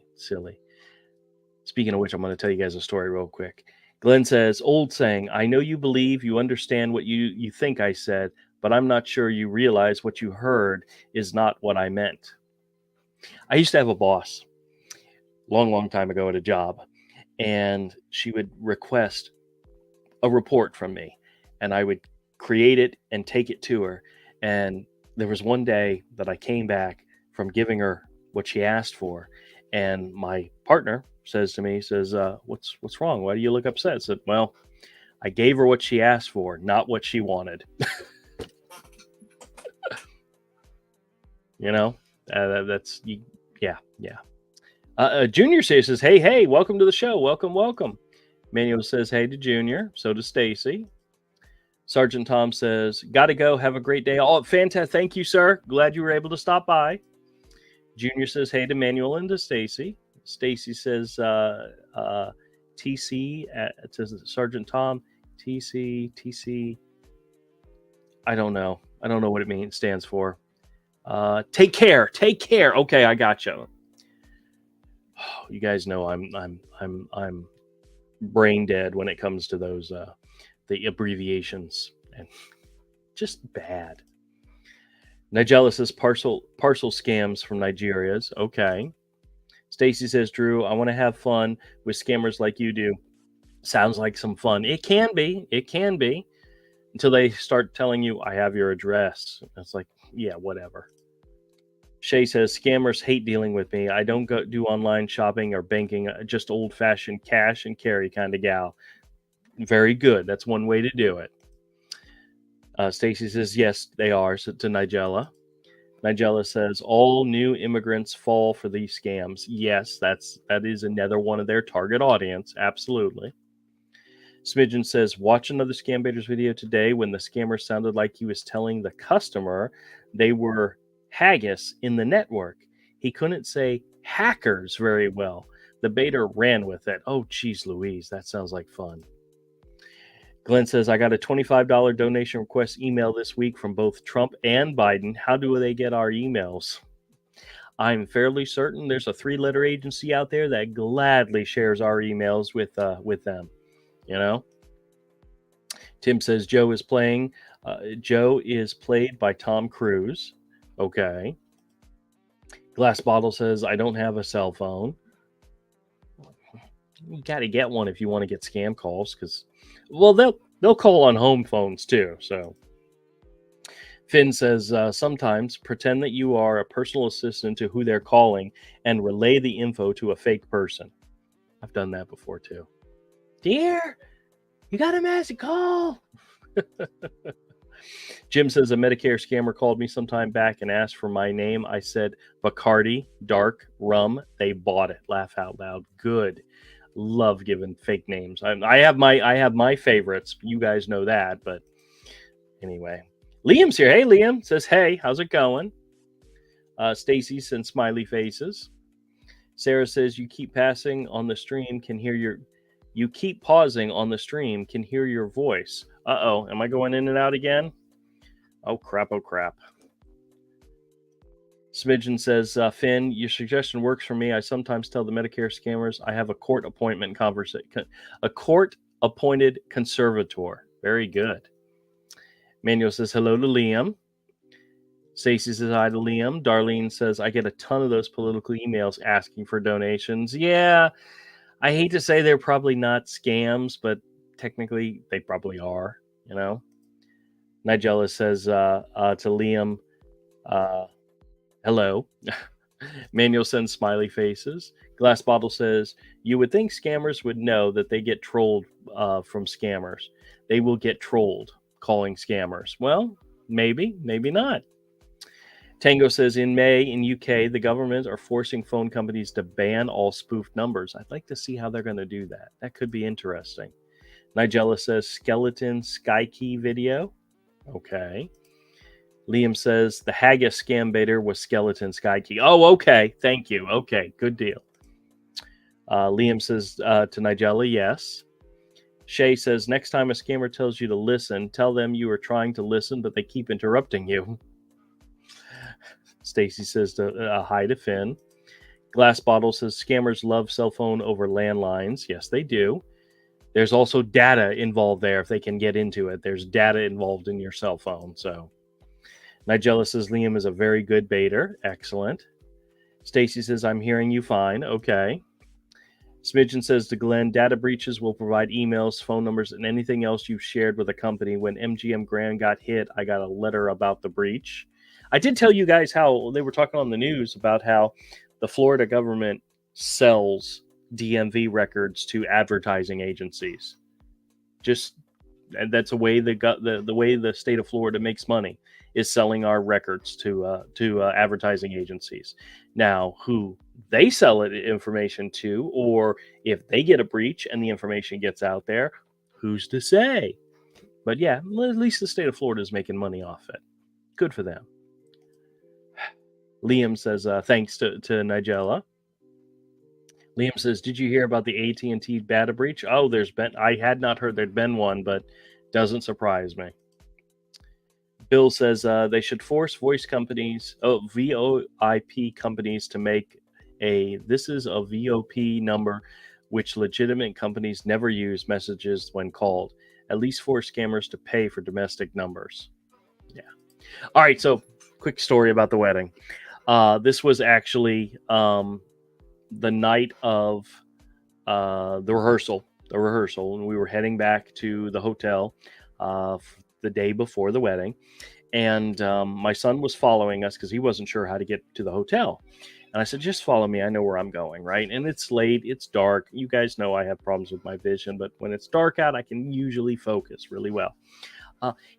Speaking of which, I'm going to tell you guys a story real quick. Glenn says, old saying, I know you believe you understand what you think I said, but I'm not sure you realize what you heard is not what I meant. I used to have a boss long time ago at a job, and she would request a report from me, and I would create it and take it to her. And there was one day that I came back from giving her what she asked for, and my partner says to me, says, "What's wrong? Why do you look upset?" I said, "Well, I gave her what she asked for, not what she wanted." You know, that's yeah, yeah. Junior says, "Hey, welcome to the show. Welcome." Manuel says, "Hey" to Junior. So does Stacy. Sergeant Tom says, "Gotta go. Have a great day." Oh, fantastic. Thank you, sir. Glad you were able to stop by. Junior says, "Hey" to Manuel and to Stacy. Stacy says, TC, it says Sergeant Tom, TC. I don't know what it means, stands for. Take care. Okay, I got you. You guys know I'm brain dead when it comes to those the abbreviations, and just bad. Nigella says parcel scams from Nigeria's. Okay. Stacy says, "Drew, I want to have fun with scammers like you do." Sounds like some fun. It can be until they start telling you, "I have your address." It's like, yeah, whatever. Shay says, "Scammers hate dealing with me. I don't do online shopping or banking, just old fashioned cash and carry kind of gal." Very good. That's one way to do it. Stacy says, "Yes, they are." So to Nigella. Nigella says, "All new immigrants fall for these scams." Yes, that is another one of their target audience. Absolutely. Smidgen says, "Watch another Scam Baiters video today when the scammer sounded like he was telling the customer they were haggis in the network. He couldn't say hackers very well. The baiter ran with it." Oh, geez Louise, that sounds like fun. Glenn says, "I got a $25 donation request email this week from both Trump and Biden. How do they get our emails?" I'm fairly certain there's a 3-letter agency out there that gladly shares our emails with them. You know. Tim says Joe is played by Tom Cruise. Okay. Glass Bottle says, "I don't have a cell phone." You got to get one if you want to get scam calls, because, well, they'll call on home phones too. So Finn says, "Sometimes pretend that you are a personal assistant to who they're calling and relay the info to a fake person." I've done that before too. "Dear, you got a message, call." Jim says, "A Medicare scammer called me sometime back and asked for my name. I said Bacardi, dark rum. They bought it." Laugh out loud. Good. Love giving fake names. I have my favorites. You guys know that, but anyway. Liam's here. Hey, Liam says, "Hey, how's it going?" Stacy sends smiley faces. Sarah says, "You keep passing on the stream, can hear your. You keep pausing on the stream, can hear your voice." Uh-oh, am I going in and out again? Oh crap! Smidgen says, "Finn, your suggestion works for me. I sometimes tell the Medicare scammers I have a court appointed conservator." Very good. Manuel says, "Hello to Liam." Stacey says, "Hi to Liam." Darlene says, "I get a ton of those political emails asking for donations." Yeah, I hate to say they're probably not scams, but technically they probably are, you know. Nigella says to Liam, "Hello." Manuel sends smiley faces. Glass Bottle says, "You would think scammers would know that they get trolled from scammers. They will get trolled calling scammers." Well, maybe not. Tango says, "In May in UK, the government are forcing phone companies to ban all spoofed numbers." I'd like to see how they're going to do that. That could be interesting. Nigella says, "Skeleton Skykey video." Okay. Liam says, "The haggis scam baiter was Skeleton Skykey." Oh, okay. Thank you. Okay, good deal. Liam says to Nigella, "Yes." Shay says, "Next time a scammer tells you to listen, tell them you are trying to listen, but they keep interrupting you." Stacy says, "Hi to Finn." Glass Bottle says, "Scammers love cell phone over landlines." Yes, they do. There's also data involved there if they can get into it. There's data involved in your cell phone. So Nigella says, "Liam is a very good baiter." Excellent. Stacy says, "I'm hearing you fine." Okay. Smidgen says to Glenn, data breaches will provide emails, phone numbers, and anything else you've shared with a company. When MGM Grand got hit, I got a letter about the breach. I did tell you guys how they were talking on the news about how the Florida government sells DMV records to advertising agencies. And that's a way the way the state of Florida makes money is selling our records to advertising agencies. Now, who they sell it information to, or if they get a breach and the information gets out there, who's to say? But yeah, at least the state of Florida is making money off it. Good for them. Liam says, thanks to Nigella. Liam says, did you hear about the AT&T data breach? Oh, I had not heard there'd been one, but doesn't surprise me. Bill says they should force voice companies, VoIP companies to make this is a VoIP number, which legitimate companies never use messages when called. At least force scammers to pay for domestic numbers. Yeah. All right. So quick story about the wedding. This was actually the night of the rehearsal, and we were heading back to the hotel the day before the wedding, and my son was following us because he wasn't sure how to get to the hotel. And I said, just follow me. I know where I'm going, right? And it's late. It's dark. You guys know I have problems with my vision, but when it's dark out, I can usually focus really well.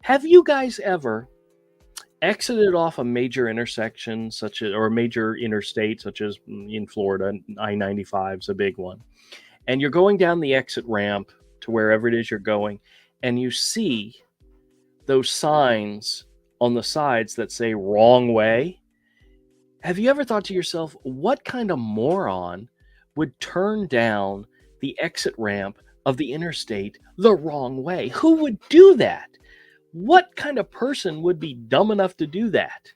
Have you guys ever exited off a major intersection or a major interstate, such as in Florida, I-95 is a big one, and you're going down the exit ramp to wherever it is you're going, and you see those signs on the sides that say wrong way? Have you ever thought to yourself, what kind of moron would turn down the exit ramp of the interstate the wrong way? Who would do that? What kind of person would be dumb enough to do that?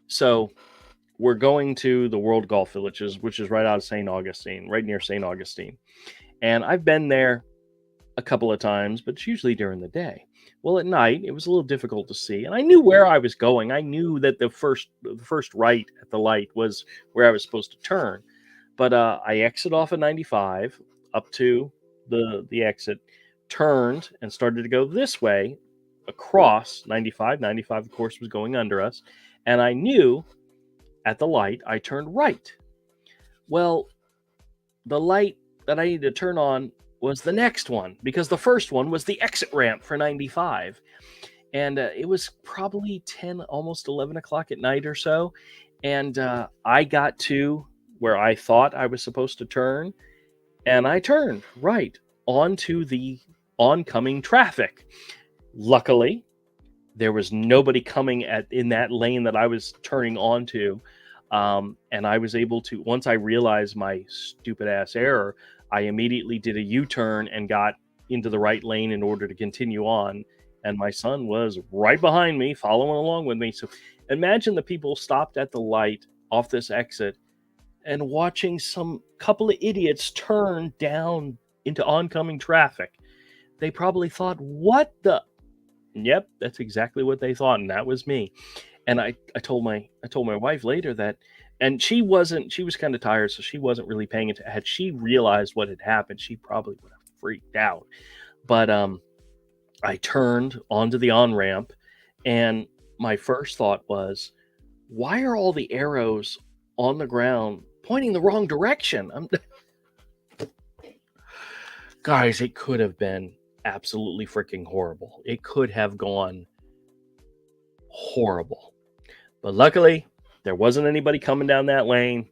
So we're going to the World Golf Village, which is right out of St. Augustine, right near St. Augustine. And I've been there a couple of times, but it's usually during the day. Well, at night, it was a little difficult to see. And I knew where I was going. I knew that the first right at the light was where I was supposed to turn. But I exit off of 95 up to the exit, turned and started to go this way across 95. 95, of course, was going under us. And I knew at the light, I turned right. Well, the light that I needed to turn on was the next one, because the first one was the exit ramp for 95. And it was probably 10, almost 11 o'clock at night or so. And I got to where I thought I was supposed to turn, and I turned right onto the oncoming traffic. Luckily, there was nobody coming in that lane that I was turning onto. And I was able to, once I realized my stupid ass error, I immediately did a U-turn and got into the right lane in order to continue on. And my son was right behind me, following along with me. So imagine the people stopped at the light off this exit and watching some couple of idiots turn down into oncoming traffic. They probably thought, what the? Yep, that's exactly what they thought. And that was me. And I told my wife later that, and she was kind of tired, so she wasn't really paying attention. Had she realized what had happened, she probably would have freaked out. But I turned onto the on-ramp, and my first thought was, why are all the arrows on the ground pointing the wrong direction? Guys, it could have been absolutely freaking horrible. It could have gone horrible. But luckily, there wasn't anybody coming down that lane.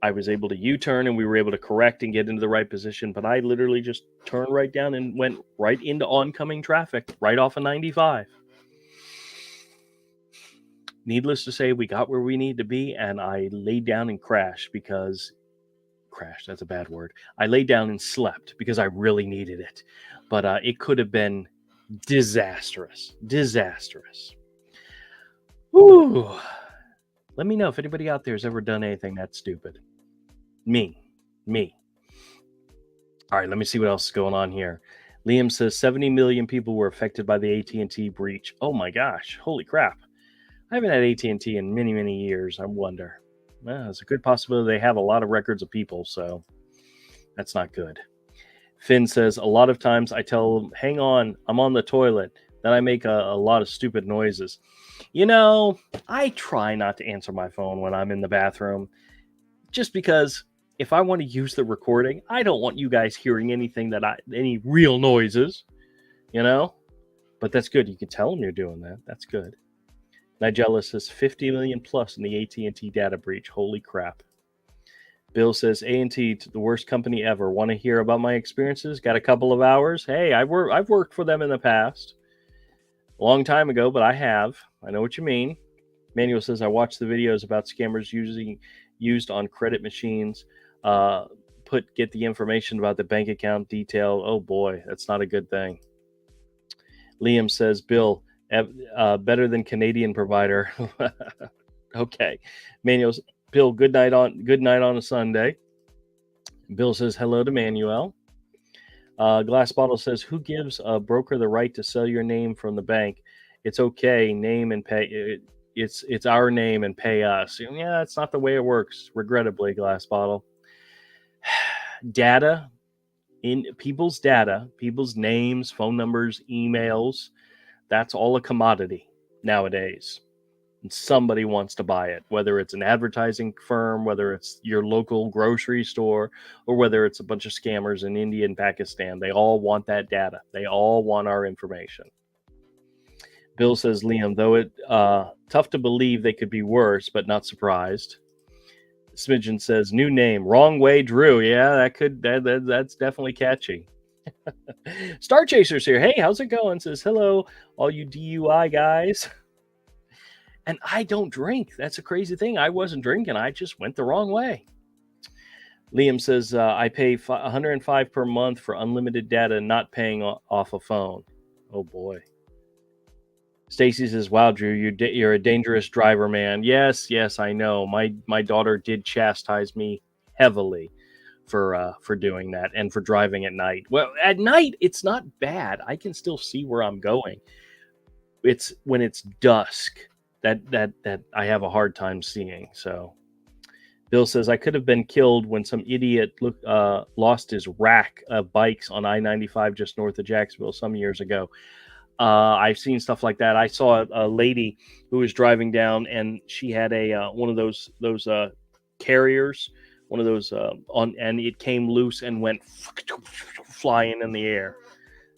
I was able to U-turn, and we were able to correct and get into the right position. But I literally just turned right down and went right into oncoming traffic, right off of 95. Needless to say, we got where we need to be, and I laid down and crashed that's a bad word. I laid down and slept because I really needed it. But it could have been disastrous. Whew. Let me know if anybody out there has ever done anything that stupid. Me. All right, let me see what else is going on here. Liam says 70 million people were affected by the AT&T breach. Oh my gosh, holy crap. I haven't had AT&T in many, many years, I wonder. It's a good possibility they have a lot of records of people, so that's not good. Finn says, a lot of times I tell them, hang on, I'm on the toilet. Then I make a lot of stupid noises. I try not to answer my phone when I'm in the bathroom, just because if I want to use the recording, I don't want you guys hearing any real noises, But that's good. You can tell them you're doing that. That's good. Nigella says 50 million plus in the AT&T data breach. Holy crap. Bill says A&T, the worst company ever. Want to hear about my experiences? Got a couple of hours? Hey, I've worked for them in the past. A long time ago, but I have. I know what you mean. Manuel says I watched the videos about scammers used on credit machines. Get the information about the bank account detail. Oh boy, that's not a good thing. Liam says, Bill, better than Canadian provider. Okay. Manuel's Bill, good night on a Sunday. Bill says hello to Manuel. Glass Bottle says, who gives a broker the right to sell your name from the bank? It's okay, name and pay. It's our name and pay us. Yeah, that's not the way it works, regrettably, Glass Bottle. Data, people's names, phone numbers, emails, that's all a commodity nowadays. And somebody wants to buy it, whether it's an advertising firm, whether it's your local grocery store, or whether it's a bunch of scammers in India and Pakistan. They all want that data. They all want our information. Bill says, Liam, though it tough to believe they could be worse, but not surprised. Smidgen says, new name, wrong way, Drew. Yeah, that's definitely catchy. Star Chaser's here. Hey, how's it going? Says, hello, all you DUI guys. And I don't drink. That's a crazy thing. I wasn't drinking. I just went the wrong way. Liam says, I pay $105 per month for unlimited data, not paying off a phone. Oh, boy. Stacy says, wow, Drew, you're a dangerous driver, man. Yes, I know. My daughter did chastise me heavily for doing that and for driving at night. Well, at night, it's not bad. I can still see where I'm going. It's when it's dusk that I have a hard time seeing. So Bill says, I could have been killed when some idiot lost his rack of bikes on I-95 just north of Jacksonville some years ago. I've seen stuff like that. I saw a lady who was driving down, and she had a one of those carriers, one of those and it came loose and went flying in the air.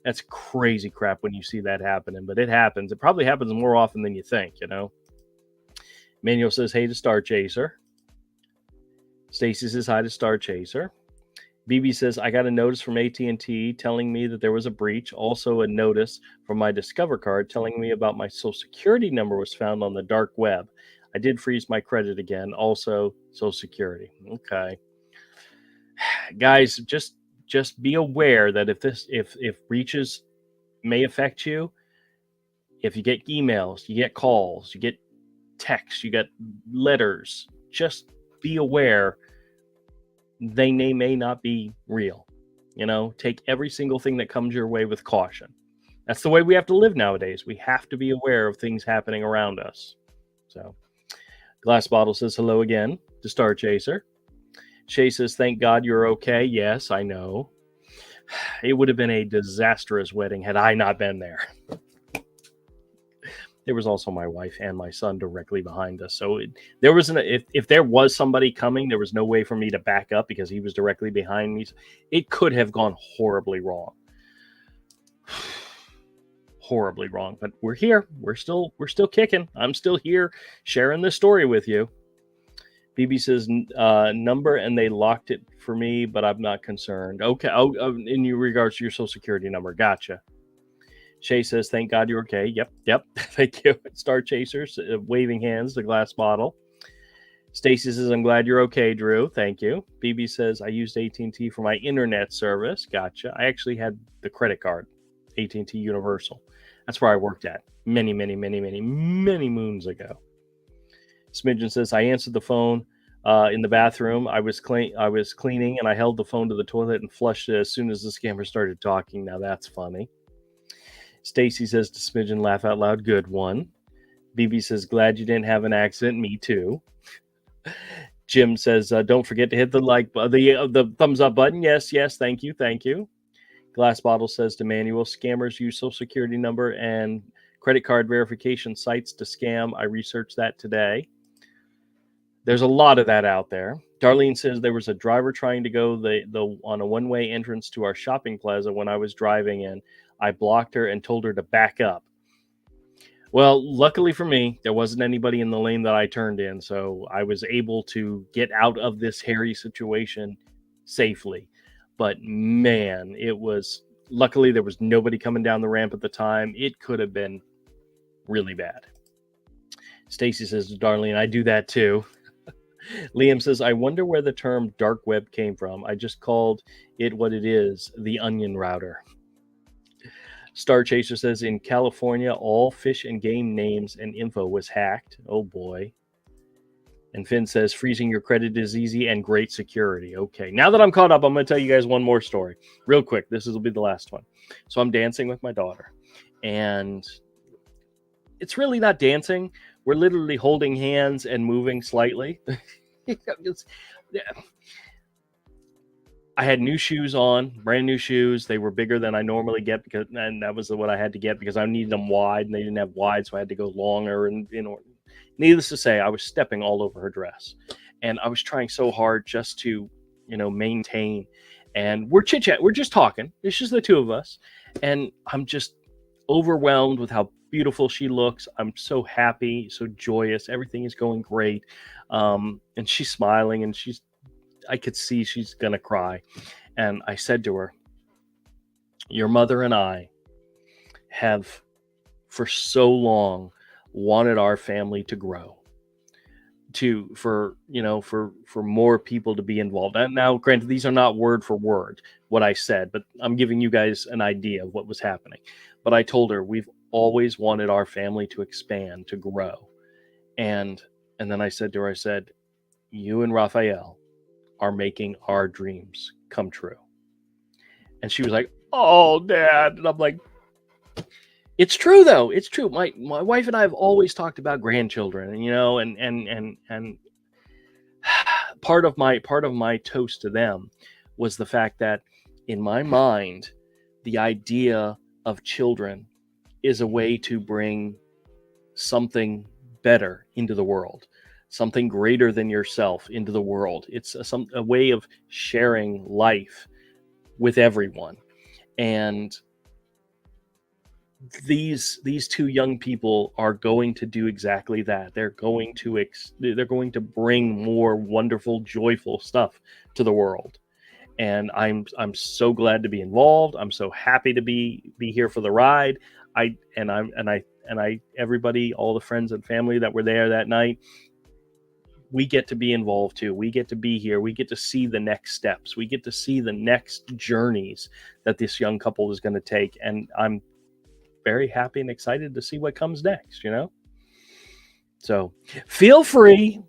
That's crazy crap when you see that happening, but it happens. It probably happens more often than you think, Manuel says, hey to Star Chaser. Stacy says hi to Star Chaser. BB says, I got a notice from AT&T telling me that there was a breach. Also a notice from my Discover card telling me about my Social Security number was found on the dark web. I did freeze my credit again. Also, Social Security. Okay. Guys, just be aware that if breaches may affect you, if you get emails, you get calls, you get texts, you get letters, just be aware they may not be real. Take every single thing that comes your way with caution. That's the way we have to live nowadays. We have to be aware of things happening around us. So Glass Bottle says hello again to Star Chaser. Shay says, thank God you're okay. Yes, I know. It would have been a disastrous wedding had I not been there. There was also my wife and my son directly behind us. So if there was somebody coming, there was no way for me to back up because he was directly behind me. It could have gone horribly wrong. Horribly wrong. But we're here. We're still kicking. I'm still here sharing this story with you. BB says number, and they locked it for me, but I'm not concerned. Okay. In regards to your Social Security number. Gotcha. Shay says, thank God you're okay. Yep. Thank you. Star Chasers, waving hands, the Glass Bottle. Stacy says, I'm glad you're okay, Drew. Thank you. BB says, I used AT&T for my internet service. Gotcha. I actually had the credit card, AT&T Universal. That's where I worked at many moons ago. Smidgen says, I answered the phone in the bathroom. I was cleaning, and I held the phone to the toilet and flushed it as soon as the scammer started talking. Now that's funny. Stacy says to Smidgen, laugh out loud. Good one. BB says, glad you didn't have an accident. Me too. Jim says, don't forget to hit the the thumbs up button. Yes, yes, thank you, thank you. Glass Bottle says to Manuel, scammers use social security number and credit card verification sites to scam. I researched that today. There's a lot of that out there. Darlene says there was a driver trying to go on a one-way entrance to our shopping plaza when I was driving in. I blocked her and told her to back up. Well, luckily for me, there wasn't anybody in the lane that I turned in, so I was able to get out of this hairy situation safely. But man, luckily there was nobody coming down the ramp at the time. It could have been really bad. Stacy says to Darlene, I do that too. Liam says, I wonder where the term dark web came from. I just called it what it is, the onion router. Star Chaser says, in California, all fish and game names and info was hacked. Oh boy. And Finn says, freezing your credit is easy and great security. Okay, now that I'm caught up, I'm going to tell you guys one more story real quick. This will be the last one. So I'm dancing with my daughter, and it's really not dancing. We're literally holding hands and moving slightly. I had new shoes on, brand new shoes. They were bigger than I normally get and that was what I had to get because I needed them wide, and they didn't have wide, so I had to go longer. And needless to say, I was stepping all over her dress, and I was trying so hard just to, maintain. And we're chit-chat, we're just talking. It's just the two of us, and I'm just overwhelmed with how beautiful she looks. I'm so happy, so joyous. Everything is going great. And she's smiling, and I could see she's going to cry. And I said to her, your mother and I have for so long wanted our family to grow, for more people to be involved. And now, granted, these are not word for word what I said, but I'm giving you guys an idea of what was happening. But I told her we've always wanted our family to expand, to grow. And then I said to her, you and Raphael are making our dreams come true. And she was like, oh, Dad. And I'm like, it's true though. It's true. My wife and I have always talked about grandchildren, and part of my toast to them was the fact that in my mind, the idea of children is a way to bring something better into the world, something greater than yourself into the world. It's a way of sharing life with everyone. And these two young people are going to do exactly that. They're going to bring more wonderful, joyful stuff to the world. And I'm so glad to be involved. I'm so happy to be here for the ride. Everybody, all the friends and family that were there that night, we get to be involved too. We get to be here. We get to see the next steps. We get to see the next journeys that this young couple is going to take. And I'm very happy and excited to see what comes next, So feel free,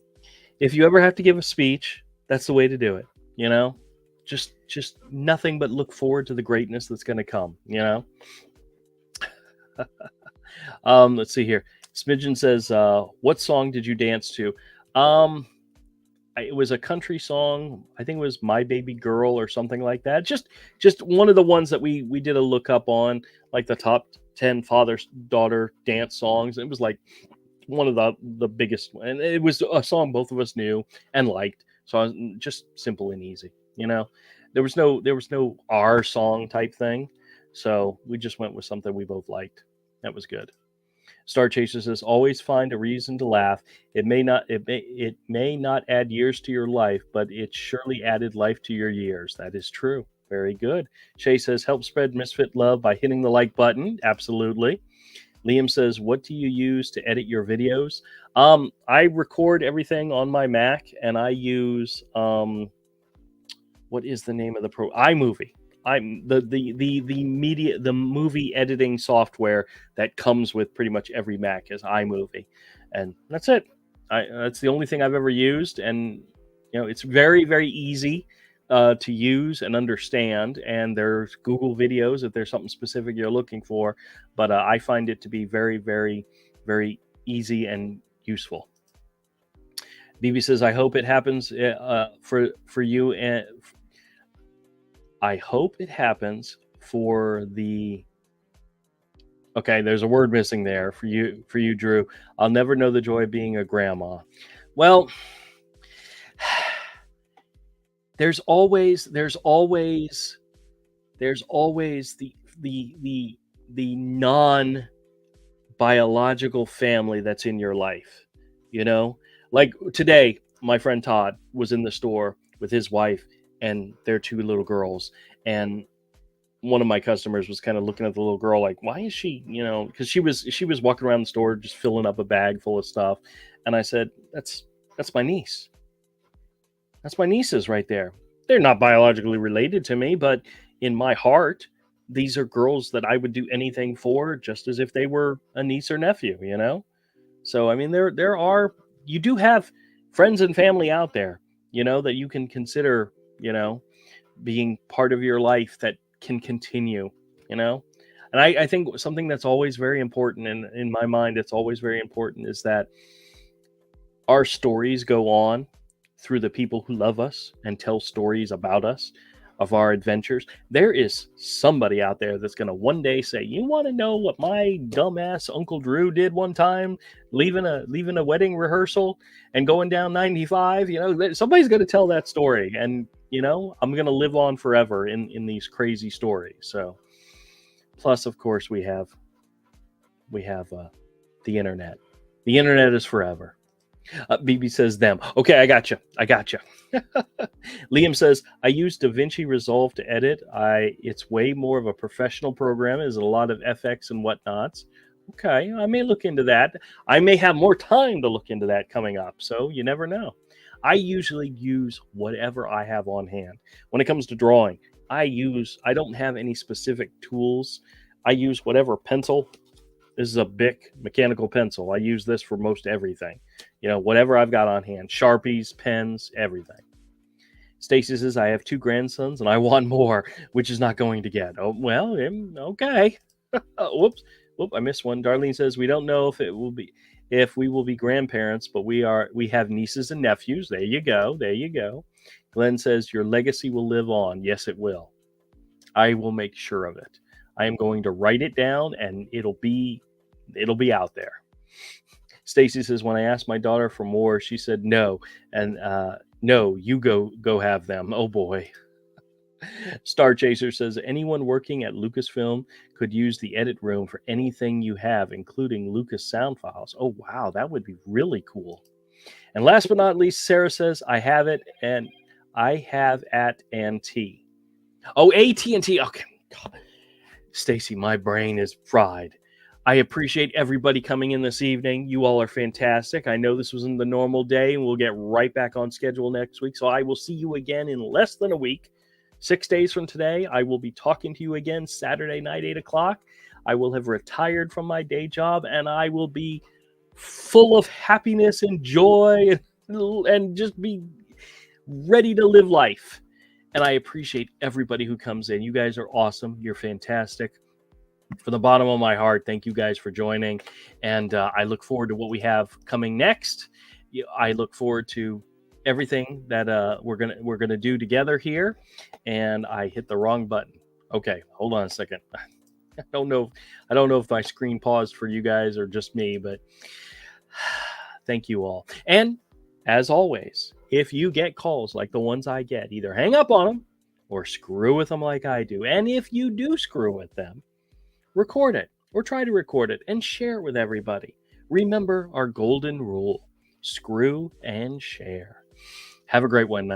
if you ever have to give a speech, that's the way to do it, just nothing but look forward to the greatness that's going to come, Let's see here. Smidgen says, what song did you dance to? It was a country song. I think it was My Baby Girl or something like that. Just one of the ones that we did a look up on, like the top 10 father-daughter dance songs. It was like one of the biggest, and it was a song both of us knew and liked. So I was just simple and easy, There was no our song type thing. So we just went with something we both liked. That was good. Star Chaser says, always find a reason to laugh. It may not add years to your life, but it surely added life to your years. That is true. Very good. Shay says, help spread Misfit love by hitting the like button. Absolutely. Liam says, what do you use to edit your videos? I record everything on my Mac, and I use what is the name of the iMovie. The movie editing software that comes with pretty much every Mac is iMovie, and that's it. That's the only thing I've ever used, and it's very, very easy to use and understand. And there's Google videos if there's something specific you're looking for, but I find it to be very, very, very easy and useful. BB says, I hope it happens for you, and I hope it happens for the. Okay, there's a word missing there for you, Drew. I'll never know the joy of being a grandma. Well, there's always the non biological family that's in your life. You know, like today, my friend Todd was in the store with his wife and their two little girls, and one of my customers was kind of looking at the little girl like, why is she, because she was walking around the store just filling up a bag full of stuff. And I said, that's my niece. That's my nieces right there. They're not biologically related to me, but in my heart, these are girls that I would do anything for, just as if they were a niece or nephew, So I mean, you do have friends and family out there, that you can consider, being part of your life that can continue, and I think something that's always very important, and in my mind it's always very important, is that our stories go on through the people who love us and tell stories about us, of our adventures. There is somebody out there that's going to one day say, you want to know what my dumbass Uncle Drew did one time, leaving a wedding rehearsal and going down 95? Somebody's going to tell that story, and I'm going to live on forever in these crazy stories. So plus, of course, we have the internet. The internet is forever. BB says them. Okay, I got you. Liam says, I use DaVinci Resolve to edit. It's way more of a professional program. There's a lot of FX and whatnots. Okay, I may look into that. I may have more time to look into that coming up, so you never know. I usually use whatever I have on hand. When it comes to drawing, I don't have any specific tools. I use whatever pencil. This is a Bic mechanical pencil. I use this for most everything. Whatever I've got on hand. Sharpies, pens, everything. Stacy says, I have 2 grandsons and I want more, which is not going to get. Oh, well, okay. Whoops, I missed one. Darlene says, we don't know if we will be grandparents, but we have nieces and nephews. There you go. Glenn says, your legacy will live on. Yes, it will. I will make sure of it. I am going to write it down, and it'll be out there. Stacy says, when I asked my daughter for more, she said no, and no, you go have them. Oh boy. Star Chaser says, anyone working at Lucasfilm could use the edit room for anything you have, including Lucas sound files. Oh wow, that would be really cool. And last but not least, Sarah says, I have it, and I have AT&T. Oh, AT&T. Okay. God. Stacy, my brain is fried. I appreciate everybody coming in this evening. You all are fantastic. I know this wasn't the normal day, and we'll get right back on schedule next week. So I will see you again in less than a week. 6 days from today, I will be talking to you again Saturday night, 8 o'clock. I will have retired from my day job, and I will be full of happiness and joy and just be ready to live life. And I appreciate everybody who comes in. You guys are awesome. You're fantastic. From the bottom of my heart, thank you guys for joining. And I look forward to what we have coming next. I look forward to everything that we're gonna do together here. And I hit the wrong button. Okay, hold on a second. I don't know if my screen paused for you guys or just me, but thank you all. And as always, if you get calls like the ones I get, either hang up on them or screw with them like I do. And if you do screw with them, record it or try to record it and share it with everybody. Remember our golden rule: screw and share. Have a great one.